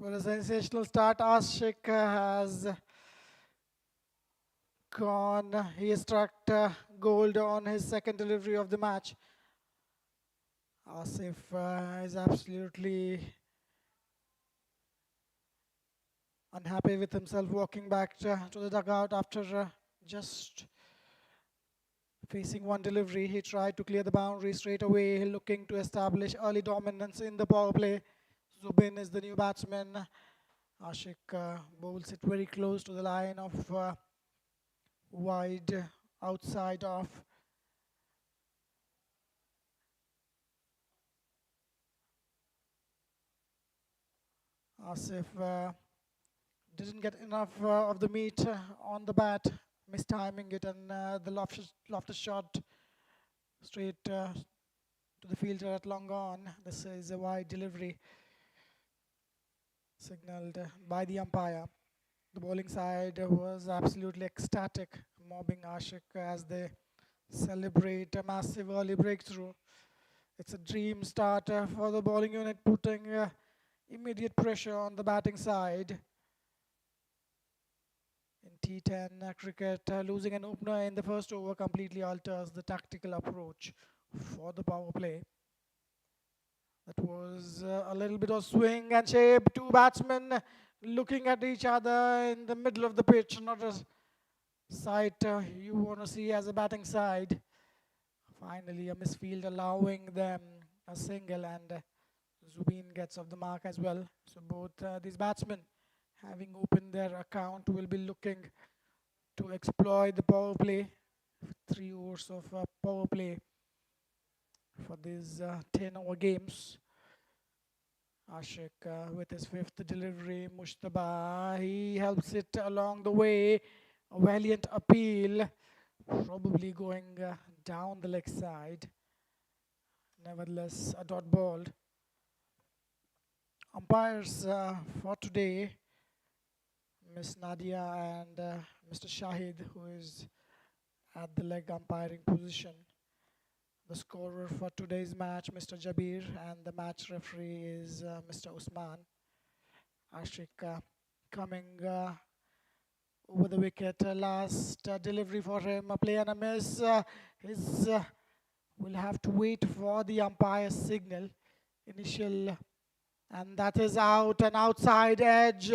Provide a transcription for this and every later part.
For a sensational start, Ashik has gone. He has struck gold on his second delivery of the match. Asif is absolutely unhappy with himself, walking back to the dugout after just facing one delivery. He tried to clear the boundary straight away, looking to establish early dominance in the power play. Zubin is the new batsman. Ashik bowls it very close to the line of wide outside off. Asif didn't get enough of the meat on the bat, mistiming it, and the Loftus shot straight to the fielder at long on. This is a wide delivery signaled by the umpire. The bowling side was absolutely ecstatic, mobbing Ashik as they celebrate a massive early breakthrough. It's a dream start for the bowling unit, putting immediate pressure on the batting side. In T10 cricket, losing an opener in the first over completely alters the tactical approach for the power play. That was a little bit of swing and shape. Two batsmen looking at each other in the middle of the pitch, not a sight you want to see as a batting side. Finally, a misfield allowing them a single, and Zubin gets off the mark as well. So both these batsmen, having opened their account, will be looking to exploit the power play. 3 overs of power play for these 10-over games. Ashik with his fifth delivery, Mushtaba, he helps it along the way. A valiant appeal, probably going down the leg side. Nevertheless, a dot ball. Umpires for today, Miss Nadia and Mr. Shahid, who is at the leg umpiring position. The scorer for today's match, Mr. Jabir, and the match referee is Mr. Usman. Ashik coming over the wicket. Last delivery for him, a play and a miss. We'll have to wait for the umpire's signal. Initial, and that is out, an outside edge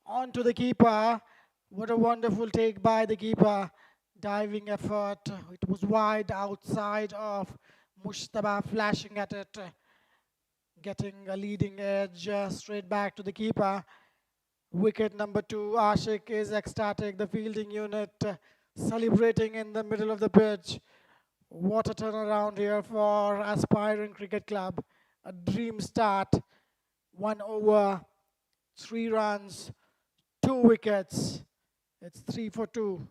onto the keeper. What a wonderful take by the keeper. Diving effort. It was wide outside of Mushtaba, flashing at it, getting a leading edge straight back to the keeper. Wicket number 2. Ashik is ecstatic. The fielding unit celebrating in the middle of the pitch. What a turnaround here for aspiring cricket club. A dream start. 1 over, 3 runs, 2 wickets. It's 3 for 2.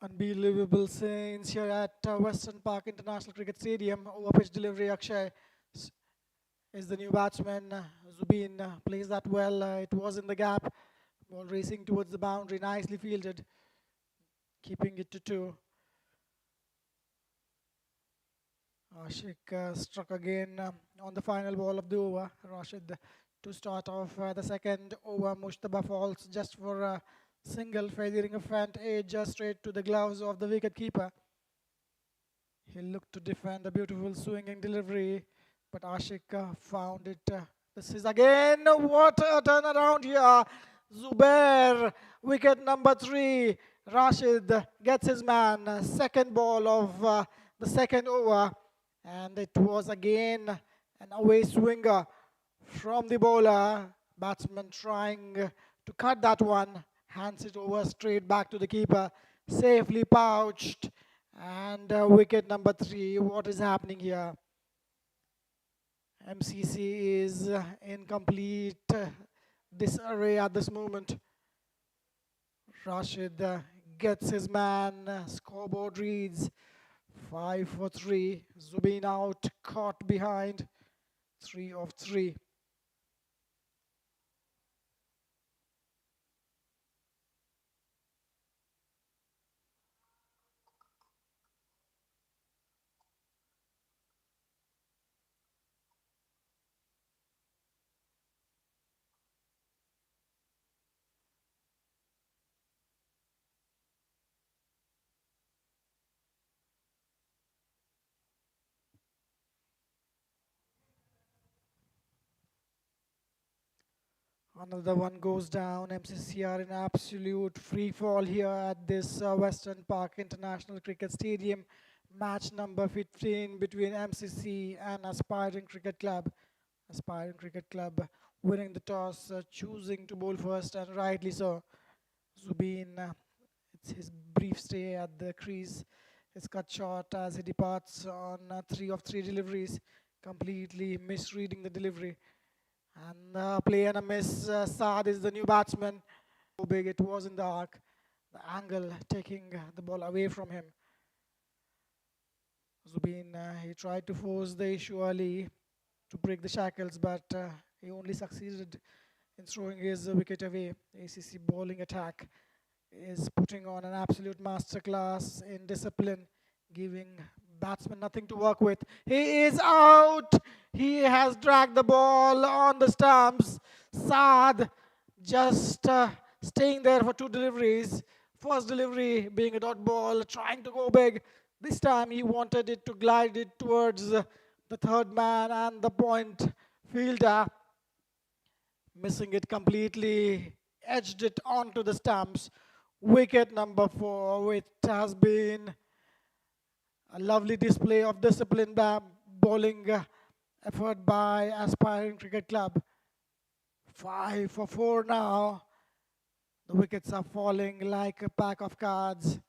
Unbelievable scenes here at Western Park International Cricket Stadium. Over-pitch delivery, Akshay is the new batsman. Zubin plays that well. It was in the gap. Ball racing towards the boundary, nicely fielded, keeping it to 2. Ashik struck again on the final ball of the over. Rashid to start off the second over. Mushtaba falls just for a single, failing a front edge straight to the gloves of the wicket keeper. He looked to defend a beautiful swinging delivery, but Ashik found it. This is again what a turnaround here. Zubair, wicket number 3. Rashid gets his man. Second ball of the second over, and it was again an away swinger from the bowler. Batsman trying to cut that one, hands it over straight back to the keeper, safely pouched, and wicket number 3. What is happening here? MCC is in complete disarray at this moment. Rashid gets his man. Scoreboard reads 5 for 3. Zubin out, caught behind. 3 of 3. Another one goes down. MCC are in absolute free fall here at this Western Park International Cricket Stadium. Match number 15 between MCC and Aspiring Cricket Club. Aspiring Cricket Club winning the toss, choosing to bowl first, and rightly so. Zubin, it's his brief stay at the crease is cut short as he departs on 3 of 3 deliveries, completely misreading the delivery. And play and a miss. Saad is the new batsman. How big it was in the arc. The angle taking the ball away from him. Zubin, he tried to force the issue early to break the shackles, but he only succeeded in throwing his wicket away. ACC bowling attack is putting on an absolute masterclass in discipline, giving batsman nothing to work with. He is out. He has dragged the ball on the stumps. Saad just staying there for 2 deliveries. First delivery being a dot ball, trying to go big. This time he wanted it to glide it towards the third man and the point fielder. Missing it completely, edged it onto the stumps. Wicket number 4. It has been a lovely display of discipline bowling effort by Aspiring Cricket Club. 5 for 4 now. The wickets are falling like a pack of cards.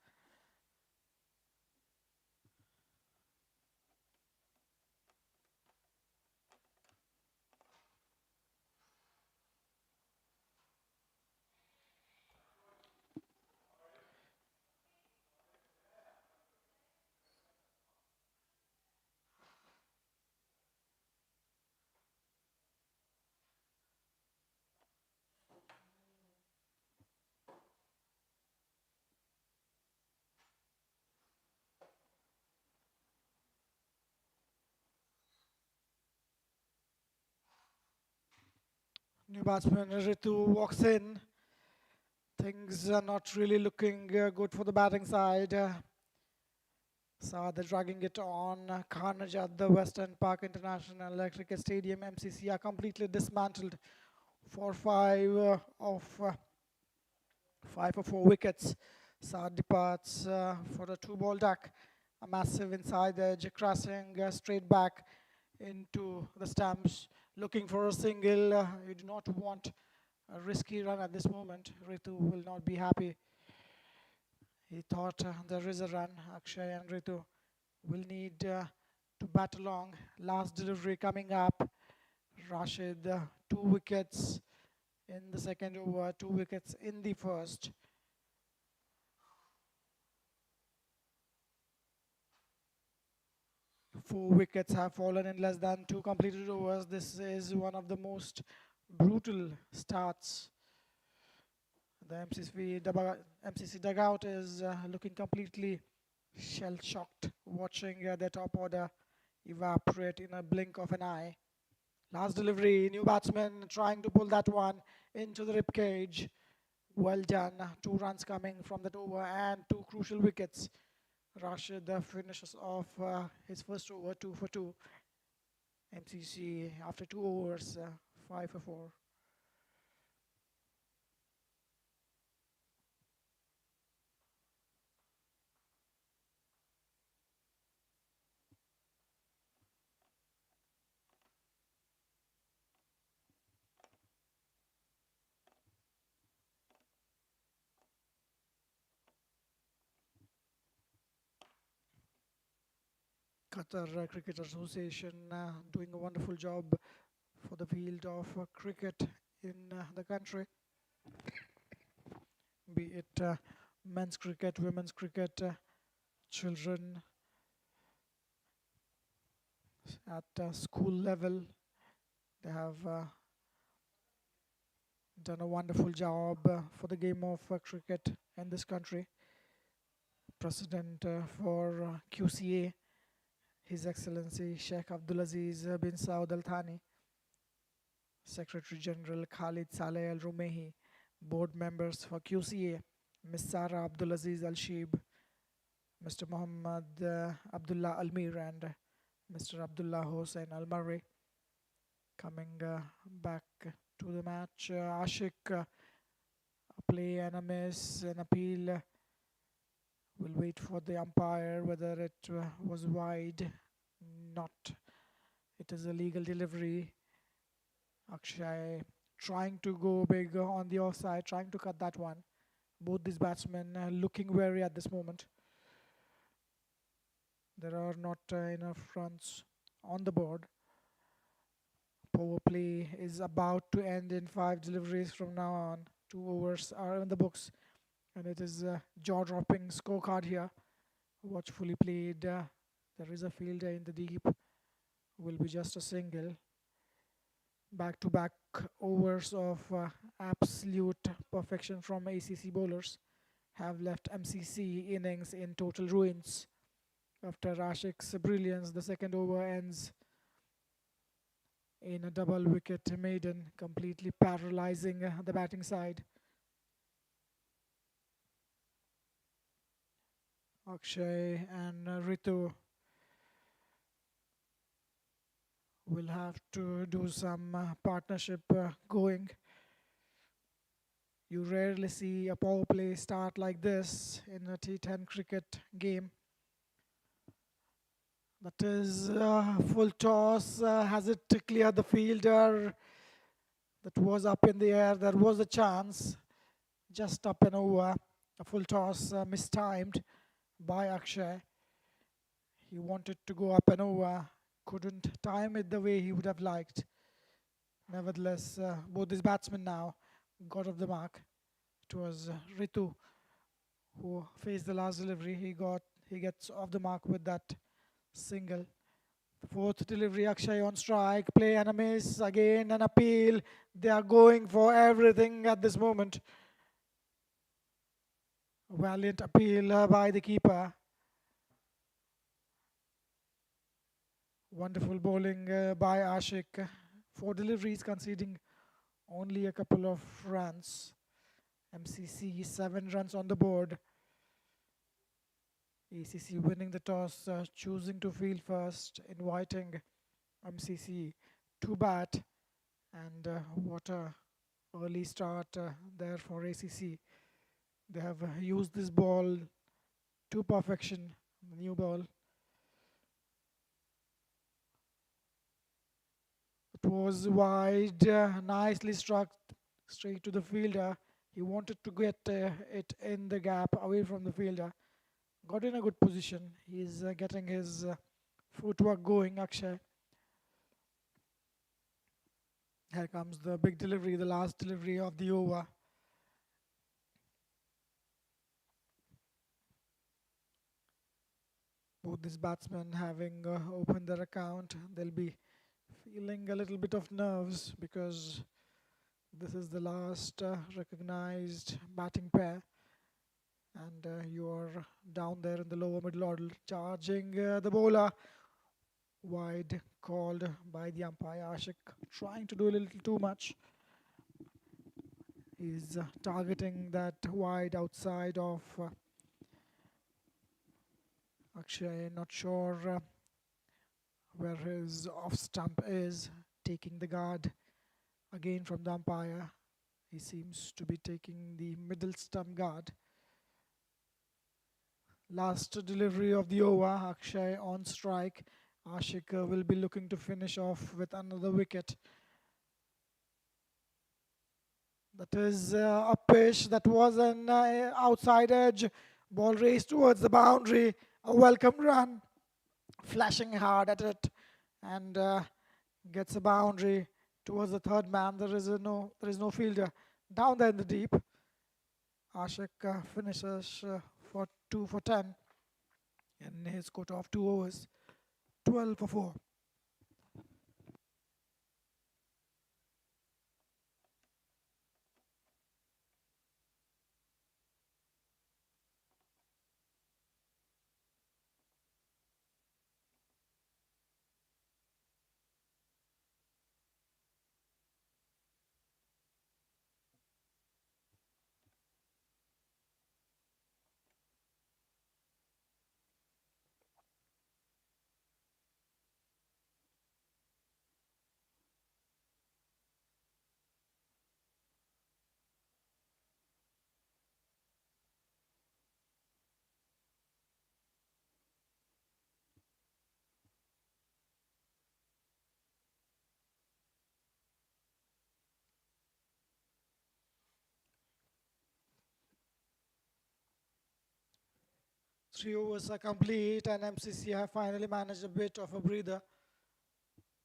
New batsman Ritu walks in. Things are not really looking good for the batting side. Saad dragging it on. Carnage at the Western Park International Cricket Stadium. MCC are completely dismantled for 5 of 4 wickets. Saad departs for a 2-ball duck. A massive inside edge, crossing straight back into the stumps, looking for a single. You do not want a risky run at this moment. Ritu will not be happy. He thought there is a run. Akshay and Ritu will need to bat along. Last delivery coming up. Rashid, 2 wickets in the second over, 2 wickets in the first. Four wickets have fallen in less than 2 completed overs. This is one of the most brutal starts. The MCC dugout is looking completely shell-shocked, watching their top order evaporate in a blink of an eye. Last delivery, new batsman trying to pull that one into the ribcage. Well done. 2 runs coming from that over and 2 crucial wickets. Rashid finishes off his first over 2 for 2. MCC after 2 overs, 5 for 4. Qatar Cricket Association doing a wonderful job for the field of cricket in the country, be it men's cricket, women's cricket, children at school level. They have done a wonderful job for the game of cricket in this country. President for QCA, His Excellency Sheikh Abdulaziz bin Saud Al Thani, Secretary General Khalid Saleh Al Rumehi, board members for QCA, Ms. Sara Abdulaziz Al Sheeb, Mr. Muhammad Abdullah Almir, and Mr. Abdullah Hossain Al Murray. Coming back to the match, Ashik, a play and a miss, an appeal. We'll wait for the umpire whether it was wide, not. It is a legal delivery. Akshay trying to go big on the offside, trying to cut that one. Both these batsmen looking wary at this moment. There are not enough runs on the board. Power play is about to end in 5 deliveries from now on. 2 overs are in the books, and it is a jaw-dropping scorecard here. Watchfully played. There is a fielder in the deep. Will be just a single. Back-to-back overs of absolute perfection from ACC bowlers have left MCC innings in total ruins. After Ashik's brilliance, the second over ends in a double wicket maiden, completely paralyzing the batting side. Akshay and Ritu will have to do some partnership going. You rarely see a power play start like this in a T10 cricket game. That is full toss. Has it cleared the fielder? That was up in the air. There was a chance. Just up and over. A full toss mistimed by Akshay. He wanted to go up and over. Couldn't time it the way he would have liked. Nevertheless, both these batsmen now got off the mark. It was Ritu who faced the last delivery. He gets off the mark with that single. The fourth delivery, Akshay on strike, play and a miss, again an appeal. They are going for everything at this moment. Valiant appeal by the keeper. Wonderful bowling by Ashik. 4 deliveries conceding only a couple of runs. MCC 7 runs on the board. ACC winning the toss, choosing to field first, inviting MCC to bat. And what a early start there for ACC. They have used this ball to perfection, the new ball. It was wide, nicely struck straight to the fielder. He wanted to get it in the gap away from the fielder. Got in a good position. He's getting his footwork going, Akshay. Here comes the big delivery, the last delivery of the over. Both these batsmen having opened their account, they'll be feeling a little bit of nerves because this is the last recognized batting pair. And you're down there in the lower middle order, charging the bowler. Wide called by the umpire. Ashik trying to do a little too much. He's targeting that wide outside of Akshay not sure where his off stump is, taking the guard again from the umpire. He seems to be taking the middle stump guard. Last delivery of the over, Akshay on strike. Ashik will be looking to finish off with another wicket. That is a pitch that was an outside edge. Ball raced towards the boundary. A welcome run, flashing hard at it, and gets a boundary towards the third man. There is no fielder down there in the deep. Ashik finishes for 2 for 10 in his quota of 2 overs, 12 for 4. Three overs are complete, and MCC have finally managed a bit of a breather.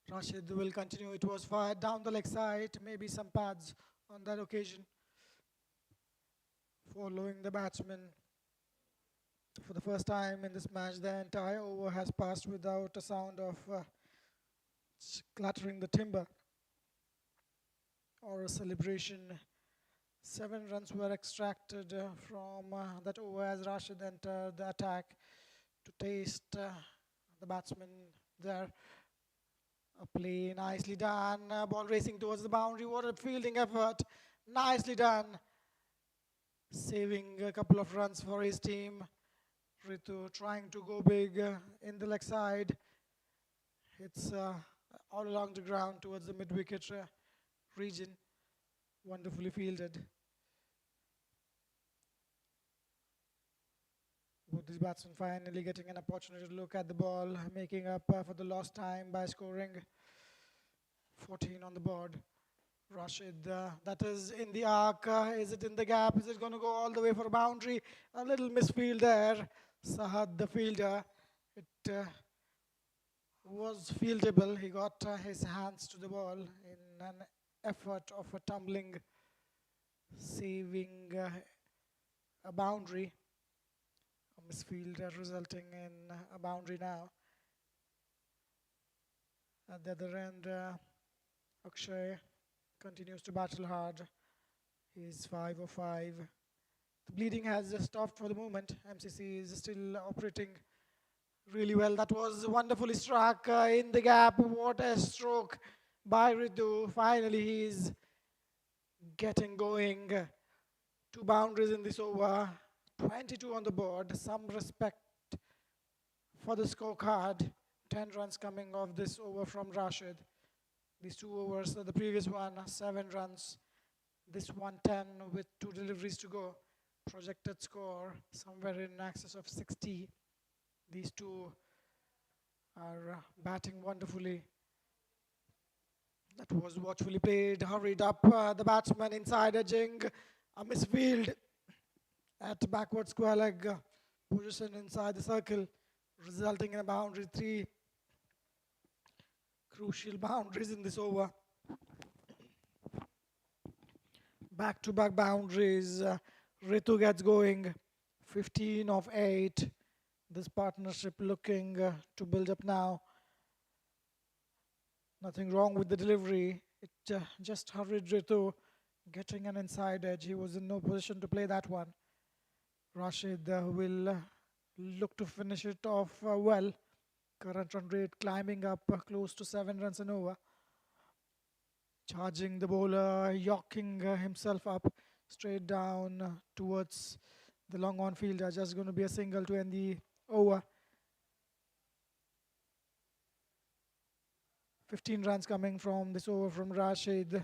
Rashid will continue. It was fired down the leg side, maybe some pads on that occasion. Following the batsman for the first time in this match, the entire over has passed without a sound of clattering the timber or a celebration. 7 runs were extracted from that over as Rashid entered the attack to taste the batsman there. A play nicely done, ball racing towards the boundary. What a fielding effort, nicely done. Saving a couple of runs for his team. Ritu trying to go big in the leg side. It's all along the ground towards the mid-wicket region. Wonderfully fielded. Both these batsmen finally getting an opportunity to look at the ball, making up for the lost time by scoring 14 on the board. Rashid, that is in the arc. Is it in the gap? Is it going to go all the way for a boundary? A little misfield there. Sahad, the fielder, it was fieldable. He got his hands to the ball in an effort of a tumbling, saving a boundary. A misfield resulting in a boundary now. At the other end, Akshay continues to battle hard. He's 5 of 5. The bleeding has stopped for the moment. MCC is still operating really well. That was wonderfully struck in the gap. What a stroke by Ritu. Finally, he's getting going. 2 boundaries in this over. 22 on the board. Some respect for the scorecard. 10 runs coming off this over from Rashid. These 2 overs, the previous one, 7 runs. This one, 10 with 2 deliveries to go. Projected score somewhere in excess of 60. These 2 are batting wonderfully. That was watchfully played, hurried up the batsman inside edging. A misfield at backward square leg position inside the circle, resulting in a boundary. 3 crucial boundaries in this over. Back-to-back boundaries. Ritu gets going. 15 of 8. This partnership looking to build up now. Nothing wrong with the delivery. It just hurried Ritu, getting an inside edge. He was in no position to play that one. Rashid will look to finish it off well. Current run rate climbing up close to 7 runs an over. Charging the bowler, yawking himself up straight down towards the long on fielder. Just going to be a single to end the over. 15 runs coming from this over from Rashid.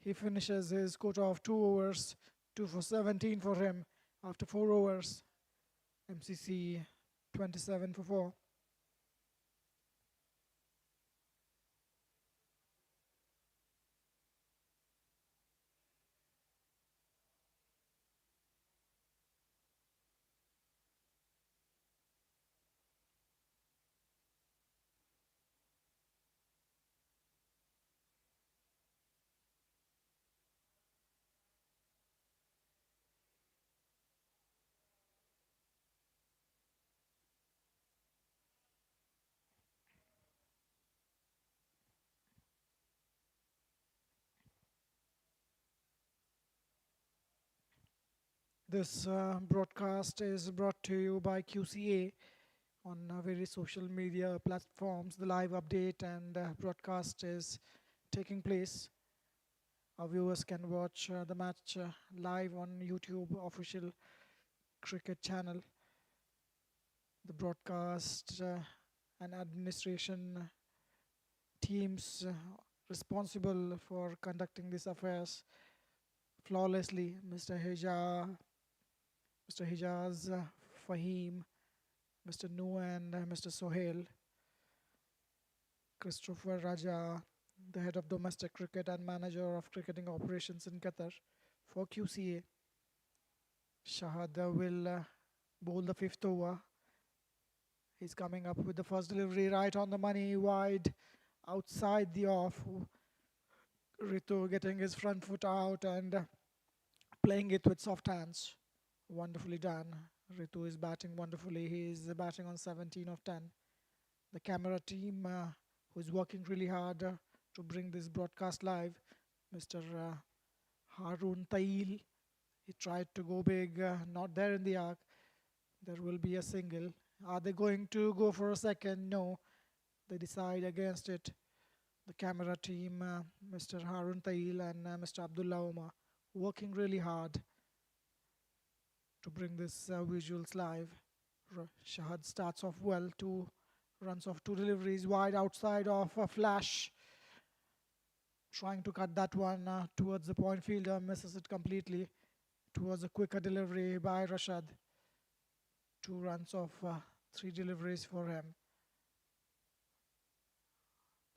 He finishes his quota of 2 overs, 2 for 17 for him after 4 overs. MCC 27 for 4. This broadcast is brought to you by QCA on various social media platforms. The live update and broadcast is taking place. Our viewers can watch the match live on YouTube official cricket channel. The broadcast and administration teams responsible for conducting these affairs flawlessly. Mr. Hijaz, Fahim, Mr. Nu and Mr. Sohail, Christopher Raja, the head of domestic cricket and manager of cricketing operations in Qatar for QCA. Shahad will bowl the 5th over. He's coming up with the first delivery right on the money, wide, outside the off. Ritu getting his front foot out and playing it with soft hands. Wonderfully done. Ritu is batting wonderfully. He is batting on 17 of 10. The camera team who is working really hard to bring this broadcast live, Mr. Harun Tail. He tried to go big, not there in the arc. There will be a single. Are they going to go for a second? No. They decide against it. The camera team, Mr. Harun Tail and Mr. Abdullah Omar, working really hard to bring this visuals live. Shahad starts off well, 2 runs off 2 deliveries, wide outside of a flash. Trying to cut that one towards the point fielder, misses it completely. Towards a quicker delivery by Rashad. 2 runs off 3 deliveries for him.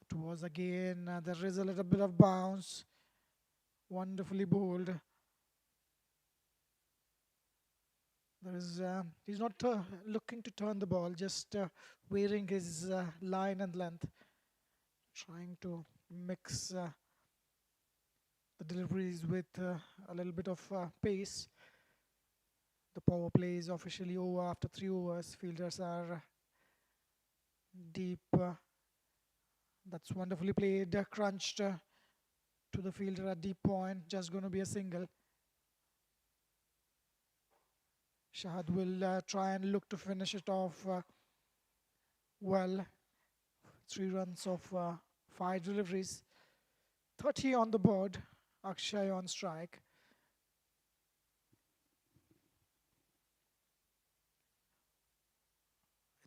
It was again, there is a little bit of bounce. Wonderfully bowled. There is, he's not looking to turn the ball, just varying his line and length. Trying to mix the deliveries with a little bit of pace. The power play is officially over after 3 overs. Fielders are deep. That's wonderfully played. Crunched to the fielder at deep point. Just going to be a single. Shahad will try and look to finish it off well. 3 runs of 5 deliveries. 30 on the board. Akshay on strike.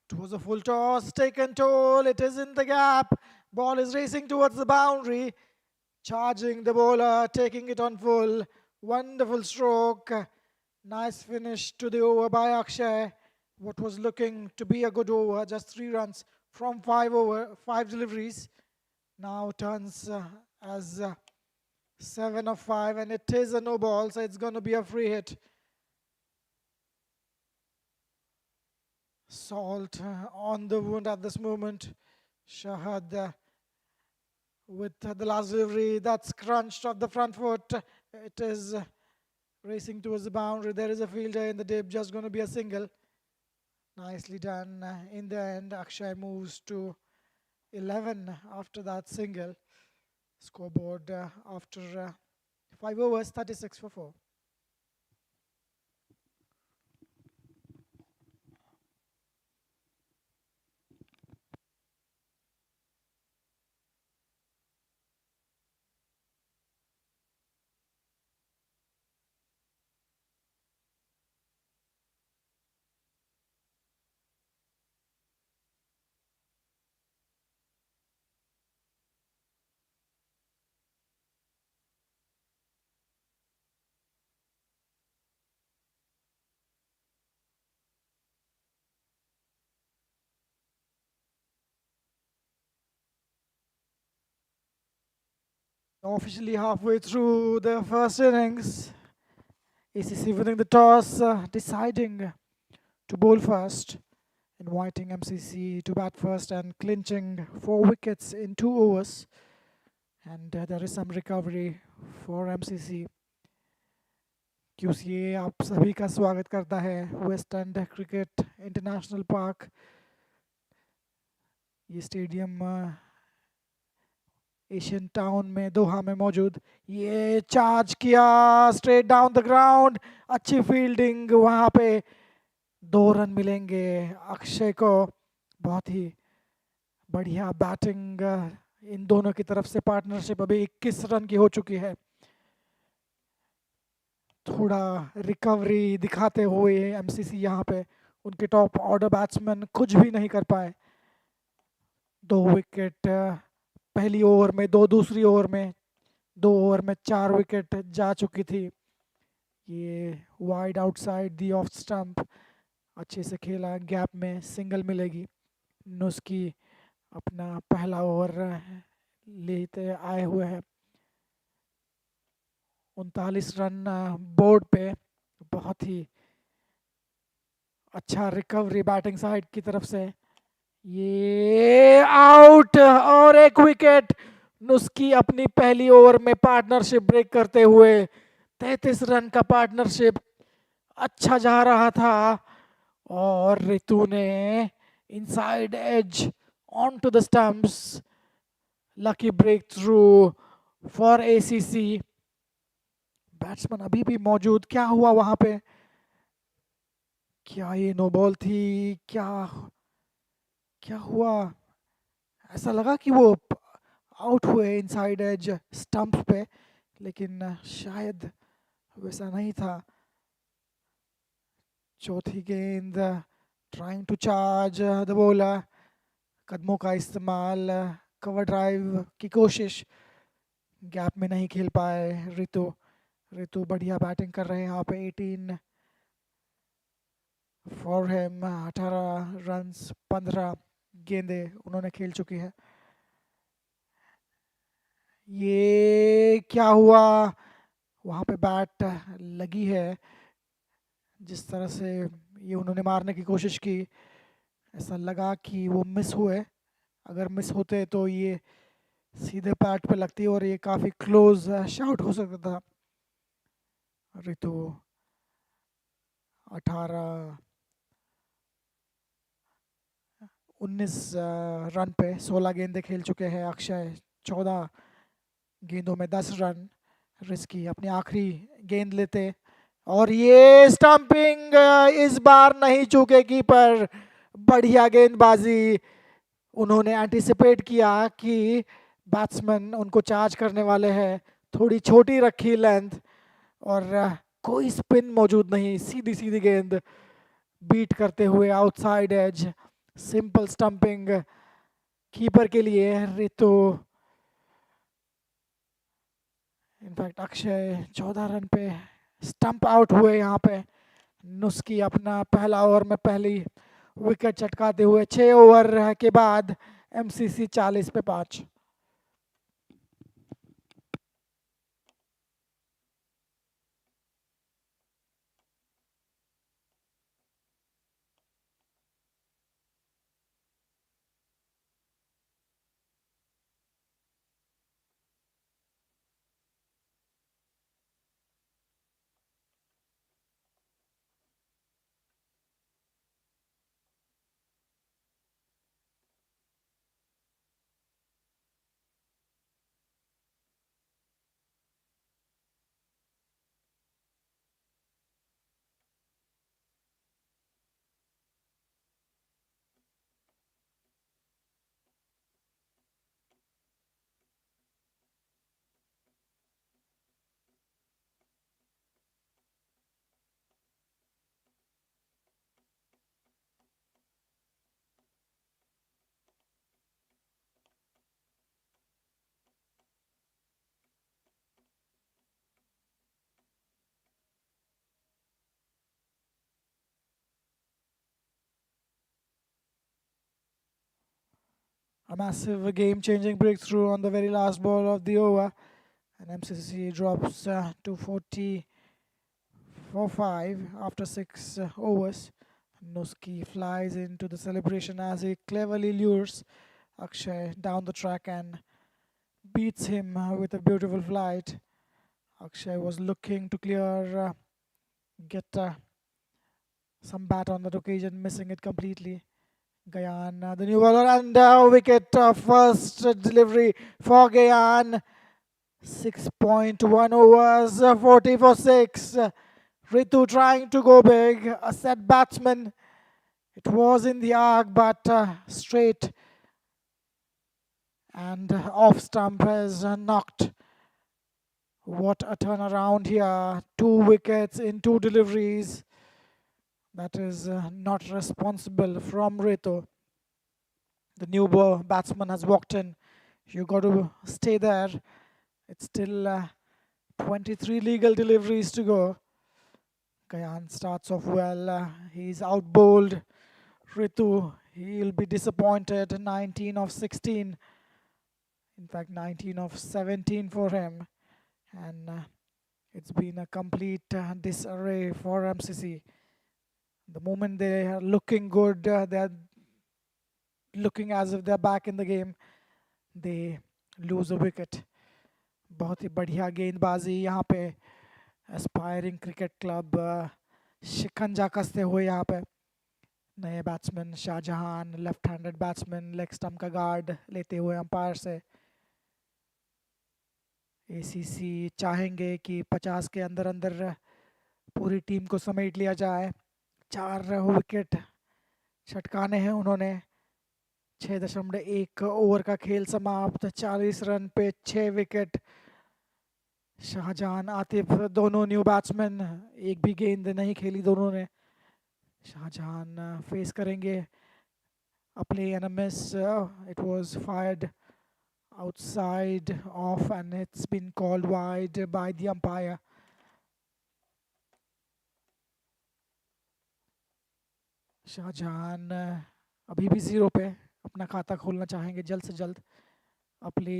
It was a full toss, taken toll. It is in the gap. Ball is racing towards the boundary. Charging the bowler, taking it on full. Wonderful stroke. Nice finish to the over by Akshay. What was looking to be a good over, just 3 runs from 5 deliveries. Now turns as 7 of 5, and it is a no ball, so it's going to be a free hit. Salt on the wound at this moment. Shahad with the last delivery, that's crunched off the front foot. It is racing towards the boundary. There is a fielder in the dip, just going to be a single. Nicely done. In the end, Akshay moves to 11 after that single. Scoreboard after 5 overs, 36 for 4. Officially halfway through the first innings, ACC winning the toss, deciding to bowl first, inviting MCC to bat first and clinching 4 wickets in 2 overs. And there is some recovery for MCC. QCA आप सभी का स्वागत करता है west end cricket international park. ये stadium Asian town में Doha में मौजूद. ये चार्ज किया स्ट्रेट डाउन द ग्राउंड. अच्छी फील्डिंग, वहां पे 2 रन मिलेंगे अक्षय को. बहुत ही बढ़िया बैटिंग इन दोनों की तरफ से. पार्टनरशिप अभी 21 रन की हो चुकी है. थोड़ा रिकवरी दिखाते हुए एमसीसी यहाँ पे, उनके टॉप ऑर्डर बैट्समैन कुछ भी नहीं कर पाए. 2 विकेट पहली ओवर में, 2 दूसरी ओवर में, 2 ओवर में 4 विकेट जा चुकी थी. ये wide outside the off stump, अच्छे से खेला. गैप में सिंगल मिलेगी. नुस्की अपना पहला ओवर लेते आए हुए हैं. 39 रन बोर्ड पे. बहुत ही अच्छा रिकवरी बैटिंग साइड की तरफ से. ये आउट और 1 विकेट. नुस्की अपनी पहली ओवर में पार्टनरशिप ब्रेक करते हुए. 33 रन का पार्टनरशिप अच्छा जा रहा था और रितु ने inside edge on to the stumps. Lucky break through for ACC. Batsman अभी भी मौजूद. क्या हुआ वहां पे? क्या ये नो बॉल थी? क्या क्या हुआ? ऐसा लगा कि वो आउट हुए इनसाइड एज स्टंप पे, लेकिन शायद वैसा नहीं था. चौथी गेंद, trying to charge the bowler. कदमों का इस्तेमाल, कवर ड्राइव की कोशिश. गैप में नहीं खेल पाए रितु बढ़िया बैटिंग कर रहे हैं यहाँ पे. 18 फॉर हिम. 18 रन्स, 15 गेंदे उन्होंने खेल चुकी है. ये क्या हुआ? वहाँ पे बैट लगी है. जिस तरह से ये उन्होंने मारने की कोशिश की, ऐसा लगा कि वो मिस हुए. अगर मिस होते तो ये सीधे पैड पे लगती और ये काफ़ी क्लोज शॉट हो सकता था. रितु 18 19 रन पे 16 गेंदे खेल चुके हैं. अक्षय 14 गेंदों में 10 रन. रिस्की अपनी आखिरी गेंद लेते और ये स्टंपिंग इस बार नहीं चूके कीपर. बढ़िया गेंदबाजी. उन्होंने एंटिसिपेट किया कि बैट्समैन उनको चार्ज करने वाले हैं. थोड़ी छोटी रखी लेंथ और कोई स्पिन मौजूद नहीं. सीधी सीधी गेंद बीट करते हुए outside edge. Simple stumping keeper के लिए. रितु इनफैक्ट अक्षय 14 रन पे स्टंप आउट हुए यहाँ पे. नुस्की अपना पहला ओवर में पहली विकेट चटकाते हुए. 6 ओवर के बाद एमसीसी 40 पे 5. A massive game-changing breakthrough on the very last ball of the over. And MCC drops to 44-5 after 6 overs. Nuski flies into the celebration as he cleverly lures Akshay down the track and beats him with a beautiful flight. Akshay was looking to get some bat on that occasion, missing it completely. Gayan, the new bowler, and wicket. First delivery for Gayan. 6.1 overs, 40 for 6. Ritu trying to go big. A set batsman. It was in the arc, but straight and off stump has knocked. What a turnaround here. 2 wickets in 2 deliveries. That is not responsible from Ritu. The new batsman has walked in. You got to stay there. It's still 23 legal deliveries to go. Gayan starts off well. He's out bowled. Ritu, he'll be disappointed. 19 of 16. In fact, 19 of 17 for him. And it's been a complete disarray for MCC. The moment they are looking good, they're looking as if they're back in the game, they lose a wicket. बहुत ही बढ़िया गेंदबाजी यहाँ पे aspiring cricket club शिकंजा कसते हुए यहाँ पे नए batsman Shah Jahan left handed batsman leg stump का गार्ड लेते हुए अंपायर से एसीसी चाहेंगे कि 50 के अंदर अंदर पूरी टीम को समेट लिया जाए. 4 विकेट छटकाने हैं उन्होंने. 6.1 ओवर का खेल समाप्त. 40 रन पे 6 विकेट. शाहजहान आतिफ दोनों न्यू बैट्समैन, एक भी गेंद नहीं खेली दोनों ने. शाहजहान फेस करेंगे अपने enemies. It was fired outside off and it's been called wide by the umpire. Shah Jahan अभी भी 0 पे अपना खाता खोलना चाहेंगे जल्द से जल्द. अपने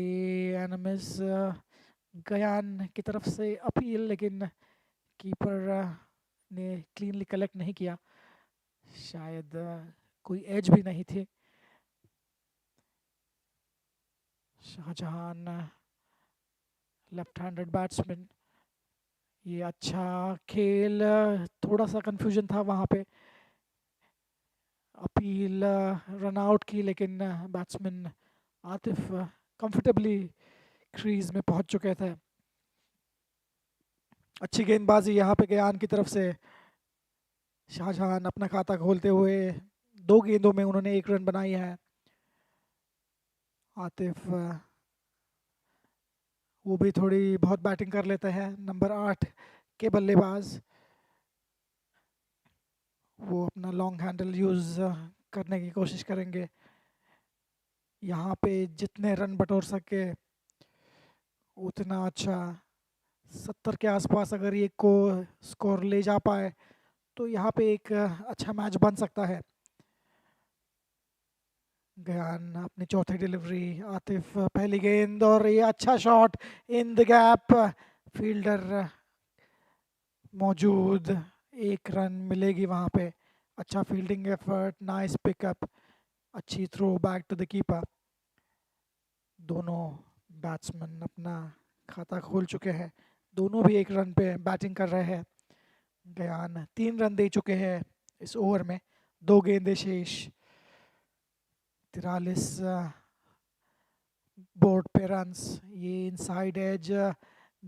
एनिमिस गयान की तरफ से अपील, लेकिन कीपर ने क्लीनली कलेक्ट नहीं किया. शायद कोई एज भी नहीं थी. Shah Jahan left handed batsman. ये अच्छा खेल. थोड़ा सा कंफ्यूजन था वहाँ पे. अपील रन आउट की, लेकिन बैट्समैन आतिफ कंफर्टेबली क्रीज में पहुंच चुके थे. अच्छी गेंदबाजी यहाँ पे गयान की तरफ से. शाहजहान अपना खाता खोलते हुए 2 गेंदों में उन्होंने 1 रन बनाई है. आतिफ वो भी थोड़ी बहुत बैटिंग कर लेते हैं. नंबर 8 के बल्लेबाज. वो अपना लॉन्ग हैंडल यूज़ करने की कोशिश करेंगे. यहाँ पे जितने रन बटोर सके उतना अच्छा. 70 के आसपास अगर ये को स्कोर ले जा पाए तो यहाँ पे एक अच्छा मैच बन सकता है. गयान अपनी चौथी डिलीवरी. आतिफ पहली गेंद और ये अच्छा shot in the gap. Fielder मौजूद. 1 रन मिलेगी वहाँ पे. अच्छा फील्डिंग एफर्ट. Nice pickup. अच्छी throw back to the keeper. दोनों बैट्समैन अपना खाता खोल चुके हैं. दोनों भी 1 रन पे बैटिंग कर रहे हैं. गयान 3 रन दे चुके हैं इस ओवर में. 2 गेंदें शेष. 43 बोर्ड पे रन्स. ये इनसाइड एज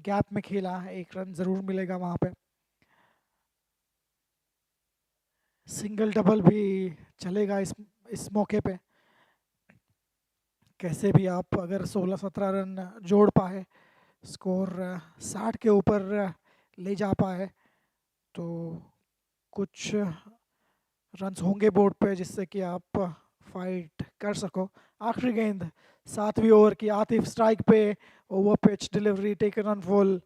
गैप में खेला. 1 रन ज़रूर मिलेगा वहाँ पे. सिंगल डबल भी चलेगा इस मौके पे. कैसे भी आप अगर 16-17 रन जोड़ पाए, स्कोर 60 के ऊपर ले जा पाए तो कुछ रन्स होंगे बोर्ड पे जिससे कि आप फाइट कर सको. आखिरी गेंद 7वीं ओवर की. आतिफ स्ट्राइक पे. Over pitch delivery taken on full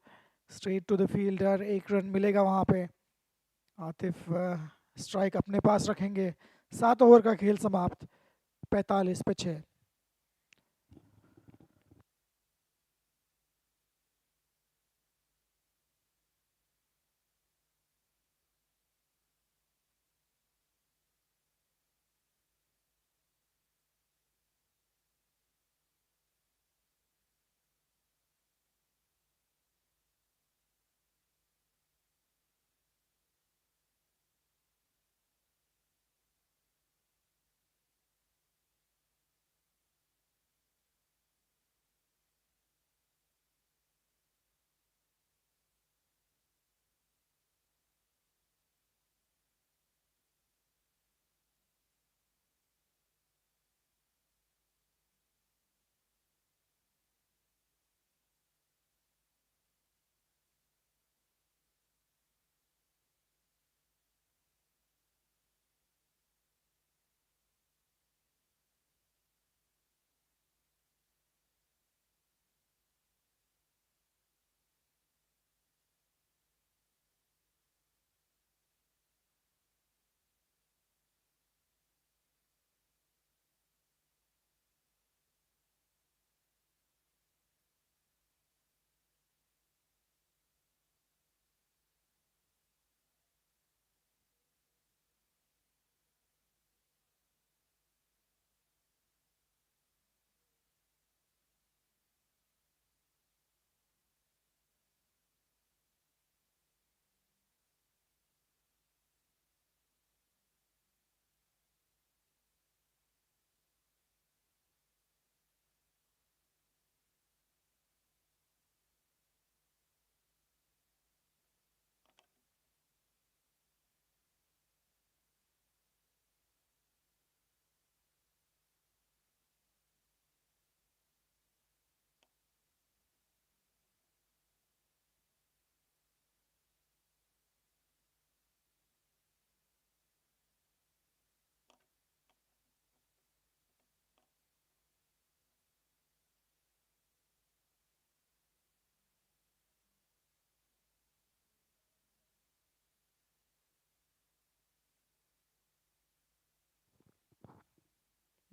straight to the fielder. 1 run मिलेगा वहाँ पे. आतिफ स्ट्राइक अपने पास रखेंगे. 7 ओवर का खेल समाप्त. 45 पे 6.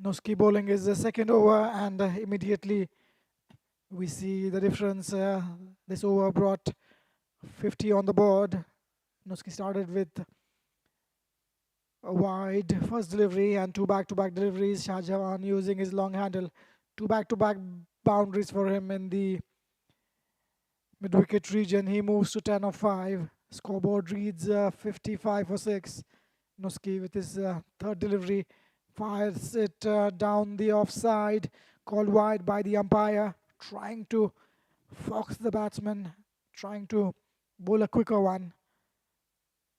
Noski bowling is the second over, and immediately we see the difference. This over brought 50 on the board. Noski started with a wide first delivery and two back-to-back deliveries. Shah Jahan using his long handle. Two back-to-back boundaries for him in the mid-wicket region. He moves to 10 of 5. Scoreboard reads 55 for 6. Noski with his third delivery fires it down the offside, called wide by the umpire, trying to fox the batsman, trying to bowl a quicker one.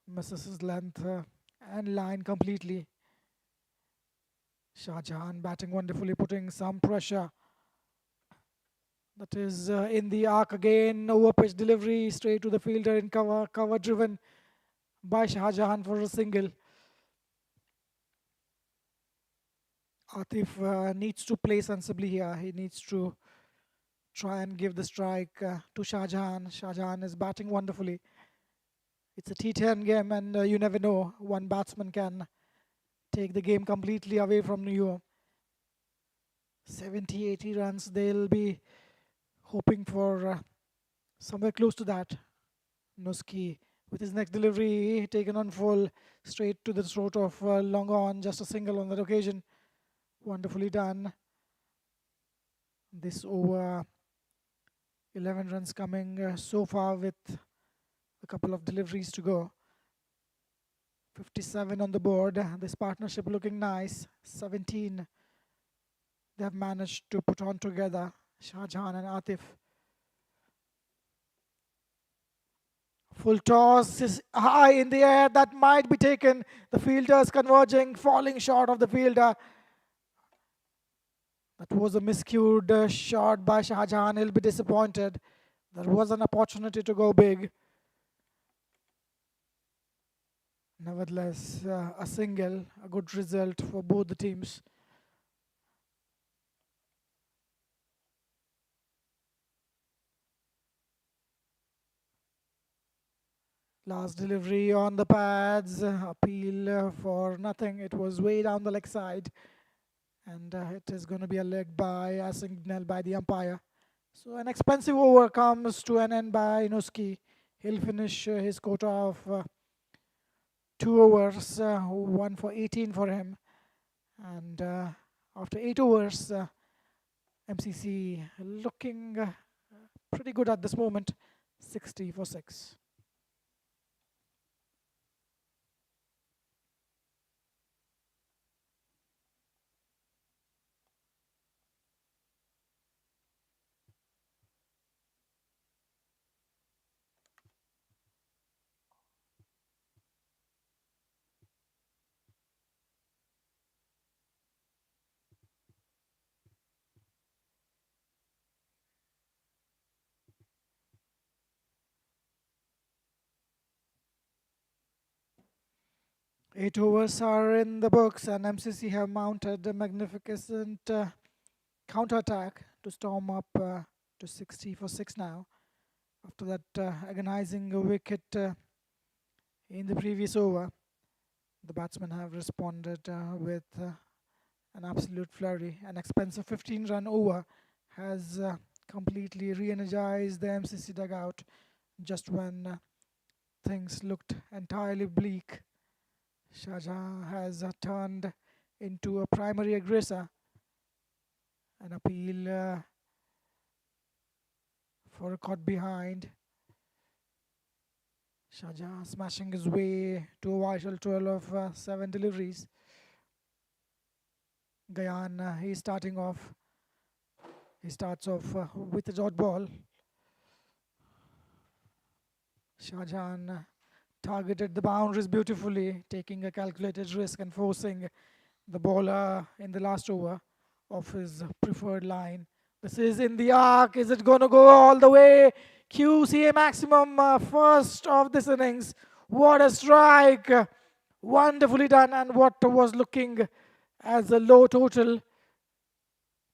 Misses his length and line completely. Shah Jahan batting wonderfully, putting some pressure. That is in the arc again. Over pitch delivery straight to the fielder in cover. Cover driven by Shah Jahan for a single. Atif needs to play sensibly here. He needs to try and give the strike to Shah Jahan. Shah Jahan is batting wonderfully. It's a T10 game, and you never know. One batsman can take the game completely away from you. 70, 80 runs. They'll be hoping for somewhere close to that. Noski with his next delivery taken on full, straight to the throat of long on. Just a single on that occasion. Wonderfully done. This over 11 runs coming so far with a couple of deliveries to go. 57 on the board. This partnership looking nice. 17 they have managed to put on together. Shah Jahan and Atif. Full toss is high in the air. That might be taken. The fielders converging, falling short of the fielder. That was a miscued shot by Shah Jahan. He'll be disappointed. There was an opportunity to go big. Nevertheless, a single, a good result for both the teams. Last delivery on the pads, appeal for nothing. It was way down the leg side. And it is going to be a leg by a signal by the umpire. So an expensive over comes to an end by Noski. He'll finish his quota of 2 overs, 1 for 18 for him. And after 8 overs, MCC looking pretty good at this moment, 60 for 6. Eight overs are in the books, and MCC have mounted a magnificent counter-attack to storm up to 60 for 6 now. After that agonizing wicket in the previous over, the batsmen have responded with an absolute flurry. An expensive 15-run over has completely re-energized the MCC dugout just when things looked entirely bleak. Shah Jahan has turned into a primary aggressor. An appeal for a caught behind. Shah Jahan smashing his way to a vital 12 of 7 deliveries. Gayan, he's starting off. He starts off with a dot ball. Shah Jahan targeted the boundaries beautifully, taking a calculated risk and forcing the bowler in the last over of his preferred line. This is in the arc. Is it going to go all the way? QCA maximum first of this innings. What a strike. Wonderfully done. And what was looking as a low total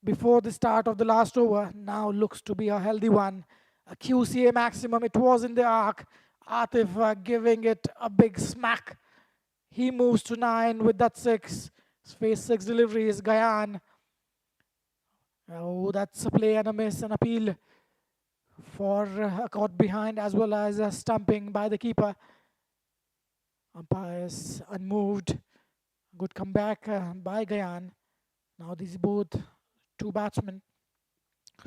before the start of the last over now looks to be a healthy one. A QCA maximum. It was in the arc. Atif giving it a big smack. He moves to 9 with that 6. Face 6 deliveries, Gayan. Oh, that's a play and a miss, an appeal for a caught behind as well as a stumping by the keeper. Umpires unmoved. Good comeback by Gayan. Now these both two batsmen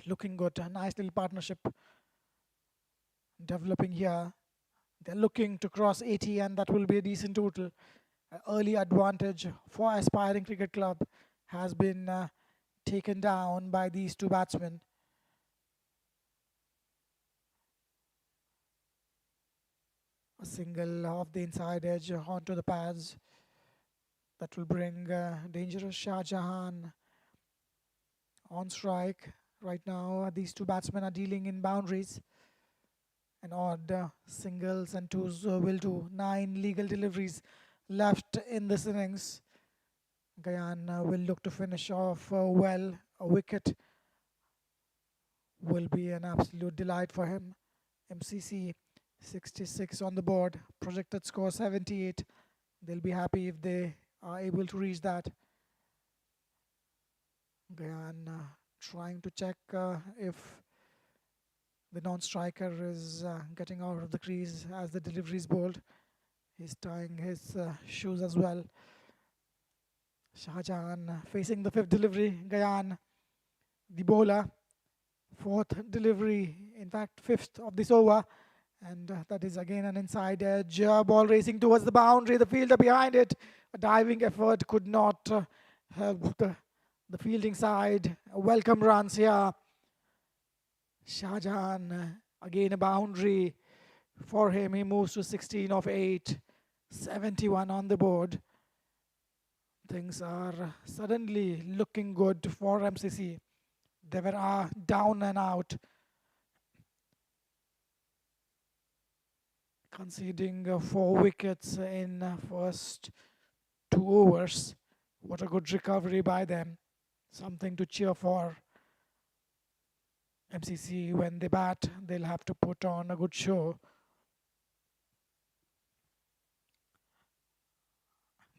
looking good. A nice little partnership developing here. They're looking to cross 80 and that will be a decent total. Early advantage for aspiring cricket club has been taken down by these two batsmen. A single off the inside edge onto the pads. That will bring dangerous Shah Jahan on strike. Right now, these two batsmen are dealing in boundaries. And odd singles and twos will do. 9 legal deliveries left in this innings. Gayan will look to finish off well. A wicket will be an absolute delight for him. MCC 66 on the board. Projected score 78. They'll be happy if they are able to reach that. Gayan trying to check if the non-striker is getting out of the crease as the delivery is bowled. He's tying his shoes as well. Shah Jahan facing the 5th delivery. Gayan, the bowler. 4th delivery, in fact 5th of this over. And that is again an inside edge. Ball racing towards the boundary. The fielder behind it. A diving effort could not help the fielding side. Welcome runs here. Shah Jahan, again a boundary for him. He moves to 16 of 8. 71 on the board. Things are suddenly looking good for MCC. They were down and out, conceding 4 wickets in first 2 overs. What a good recovery by them. Something to cheer for. MCC, when they bat, they'll have to put on a good show.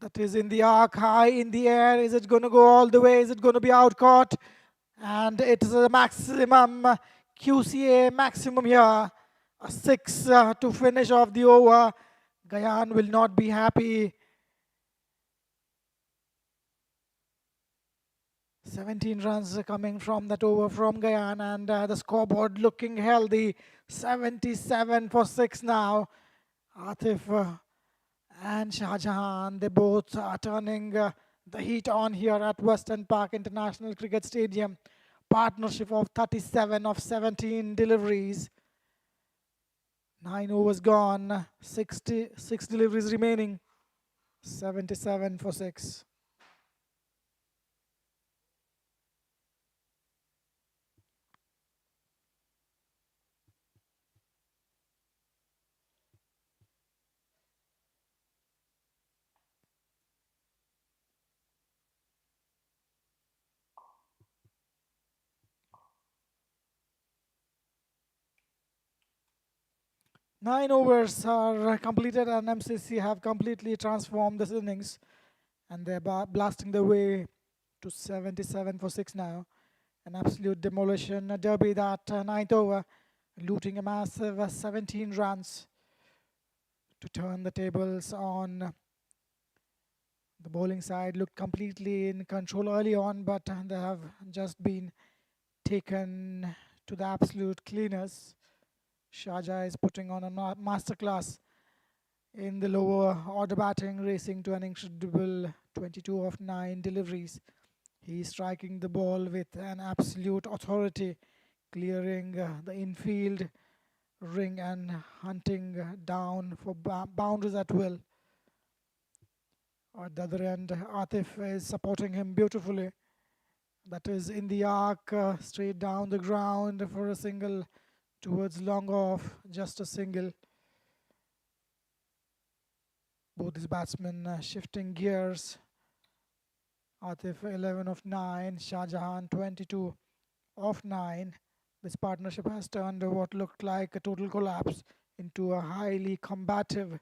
That is in the arc, high in the air. Is it going to go all the way? Is it going to be out caught? And it is a maximum, QCA maximum here. A 6 to finish off the over. Gayan will not be happy. 17 runs coming from that over from Gayan, and the scoreboard looking healthy. 77 for 6 now. Atif and Shah Jahan, they both are turning the heat on here at Western Park International Cricket Stadium. Partnership of 37 of 17 deliveries. 9 overs gone, 66 deliveries remaining. 77 for 6. Nine overs are completed and MCC have completely transformed this innings, and they're blasting their way to 77 for 6 now. An absolute demolition derby that 9th over, looting a massive 17 runs to turn the tables on. The bowling side looked completely in control early on, but they have just been taken to the absolute cleaners. Sharjah is putting on a masterclass in the lower order batting, racing to an incredible 22 of 9 deliveries. He is striking the ball with an absolute authority, clearing the infield ring and hunting down for boundaries at will. At the other end, Atif is supporting him beautifully. That is in the arc, straight down the ground for a single towards long off, just a single. Both these batsmen shifting gears. Atif 11 of 9, Shah Jahan 22 of 9. This partnership has turned what looked like a total collapse into a highly combative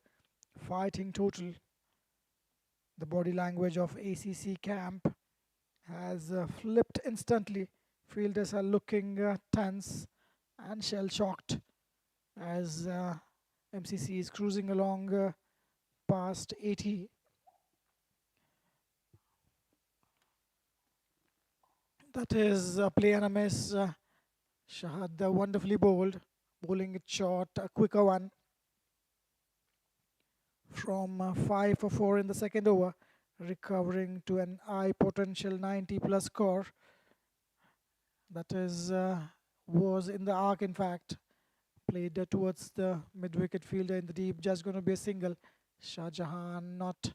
fighting total. The body language of ACC camp has flipped instantly. Fielders are looking tense and shell-shocked as MCC is cruising along past 80. That is play and a miss. Shahad wonderfully bowled, bowling it short, a quicker one from 5 for 4 in the second over, recovering to an high potential 90 plus score. That is was in the arc, in fact. Played towards the mid-wicket fielder in the deep, just going to be a single. Shah Jahan not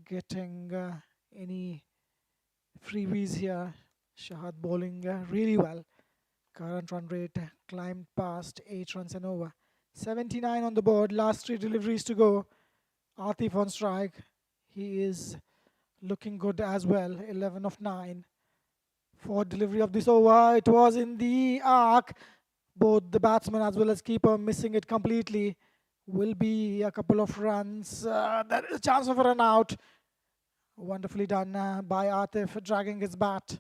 getting any freebies here. Shahad bowling really well. Current run rate climbed past 8 runs and over. 79 on the board, last 3 deliveries to go. Atif on strike. He is looking good as well, 11 of 9. Fourth delivery of this over, it was in the arc. Both the batsman as well as keeper missing it completely. Will be a couple of runs. There is a chance of a run out. Wonderfully done by Atif, dragging his bat.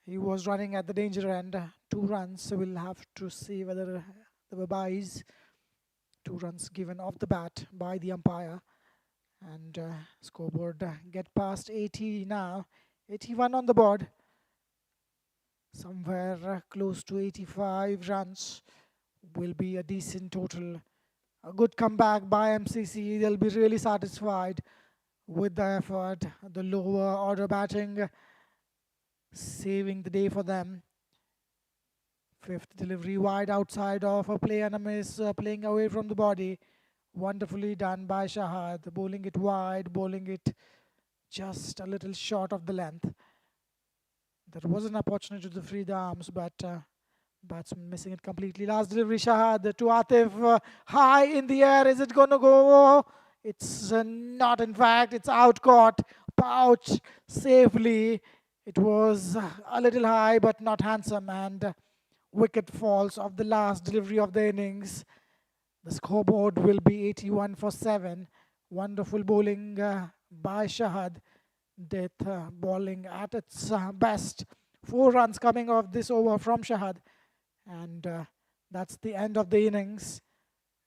He was running at the danger end. 2 runs, so we'll have to see whether there were byes. 2 runs given off the bat by the umpire. And scoreboard get past 80 now. 81 on the board. Somewhere close to 85 runs will be a decent total. A good comeback by MCC. They'll be really satisfied with the effort. The lower order batting saving the day for them. 5th delivery wide outside of a play and a miss, playing away from the body. Wonderfully done by Shahad, bowling it wide, bowling it just a little short of the length. There was an opportunity to free the arms, but batsman missing it completely. Last delivery, Shahad to Atif, high in the air. Is it going to go? It's not, in fact. It's out caught, pouch safely. It was a little high, but not handsome, and wicket falls of the last delivery of the innings. The scoreboard will be 81 for 7. Wonderful bowling by Shahad. Death bowling at its best. 4 runs coming off this over from Shahad. And that's the end of the innings.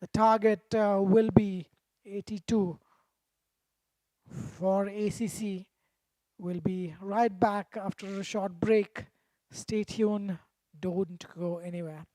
The target will be 82 for ACC. We'll be right back after a short break. Stay tuned. Don't go anywhere.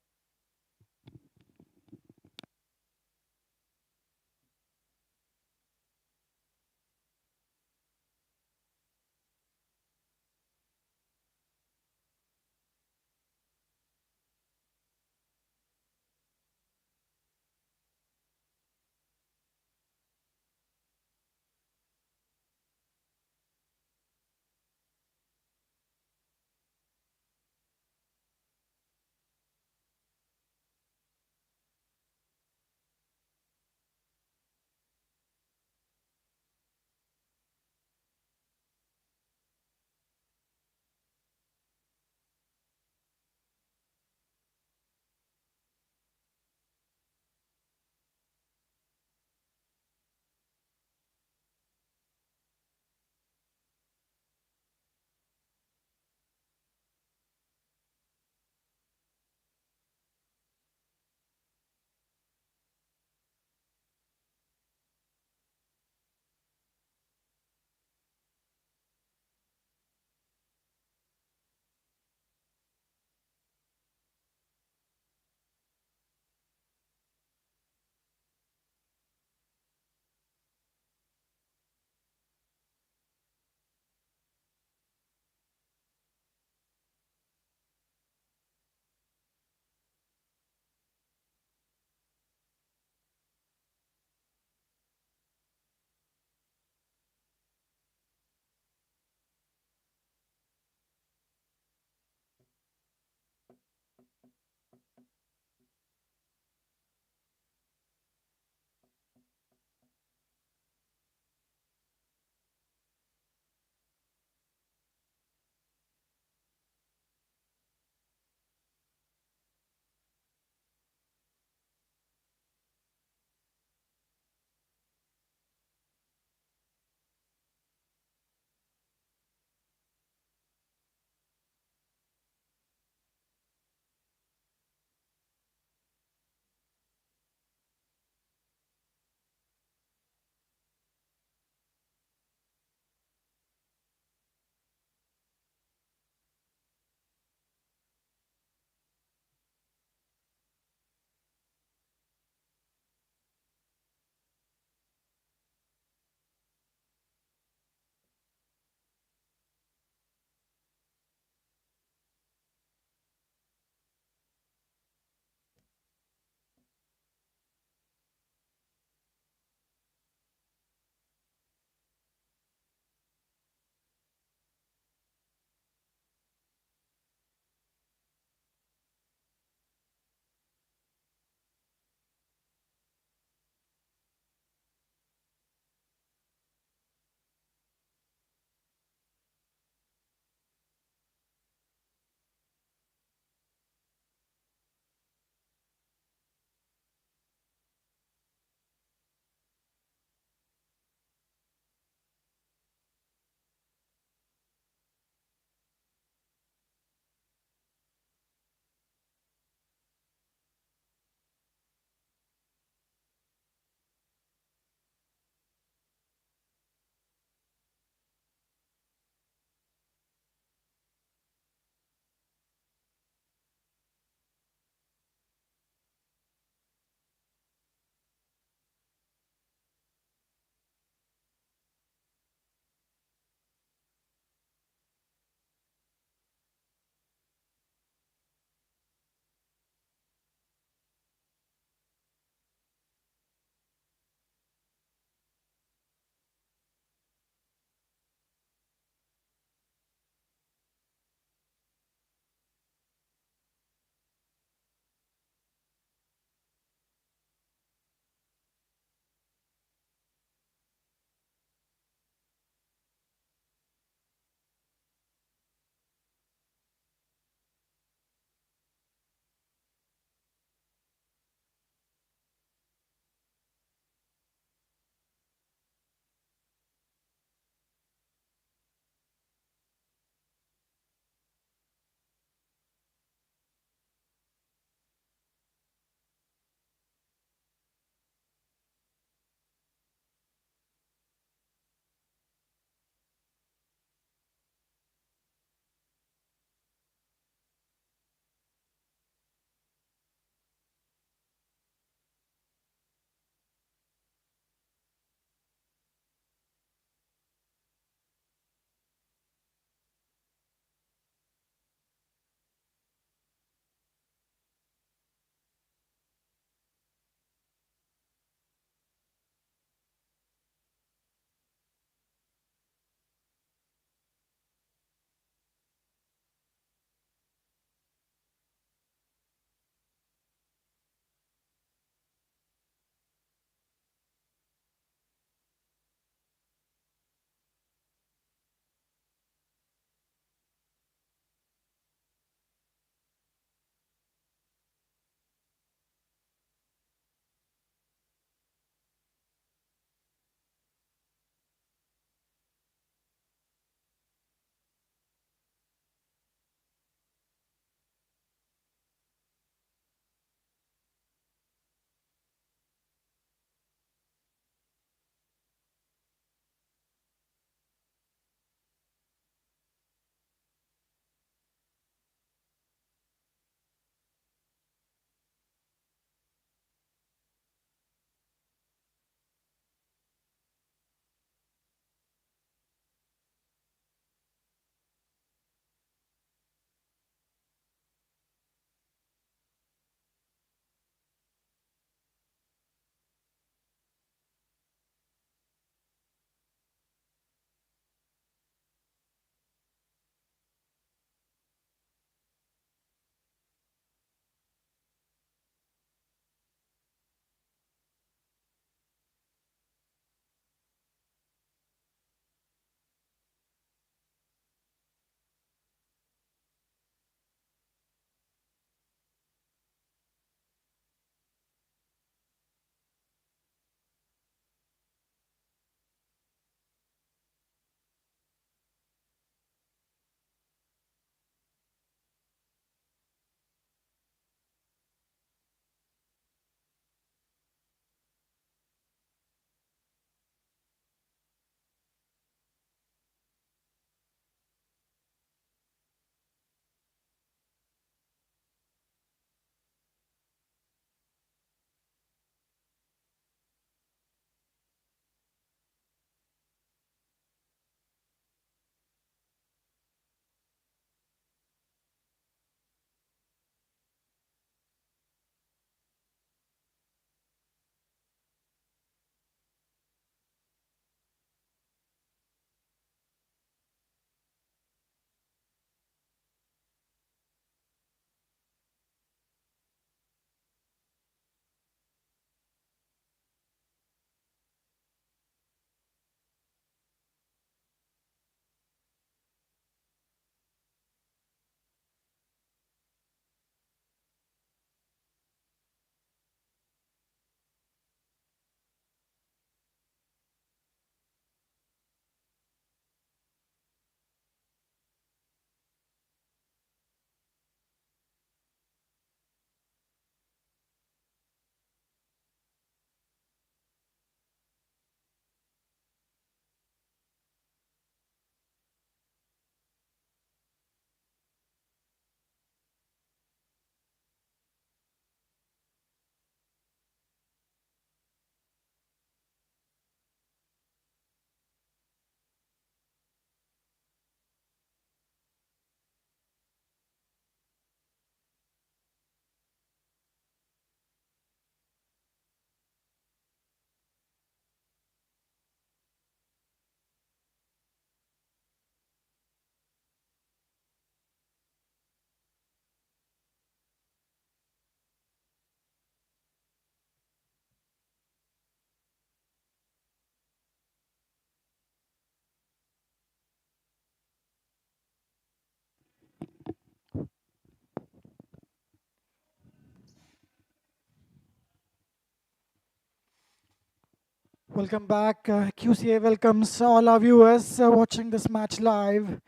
Welcome back. QCA welcomes all our viewers watching this match live.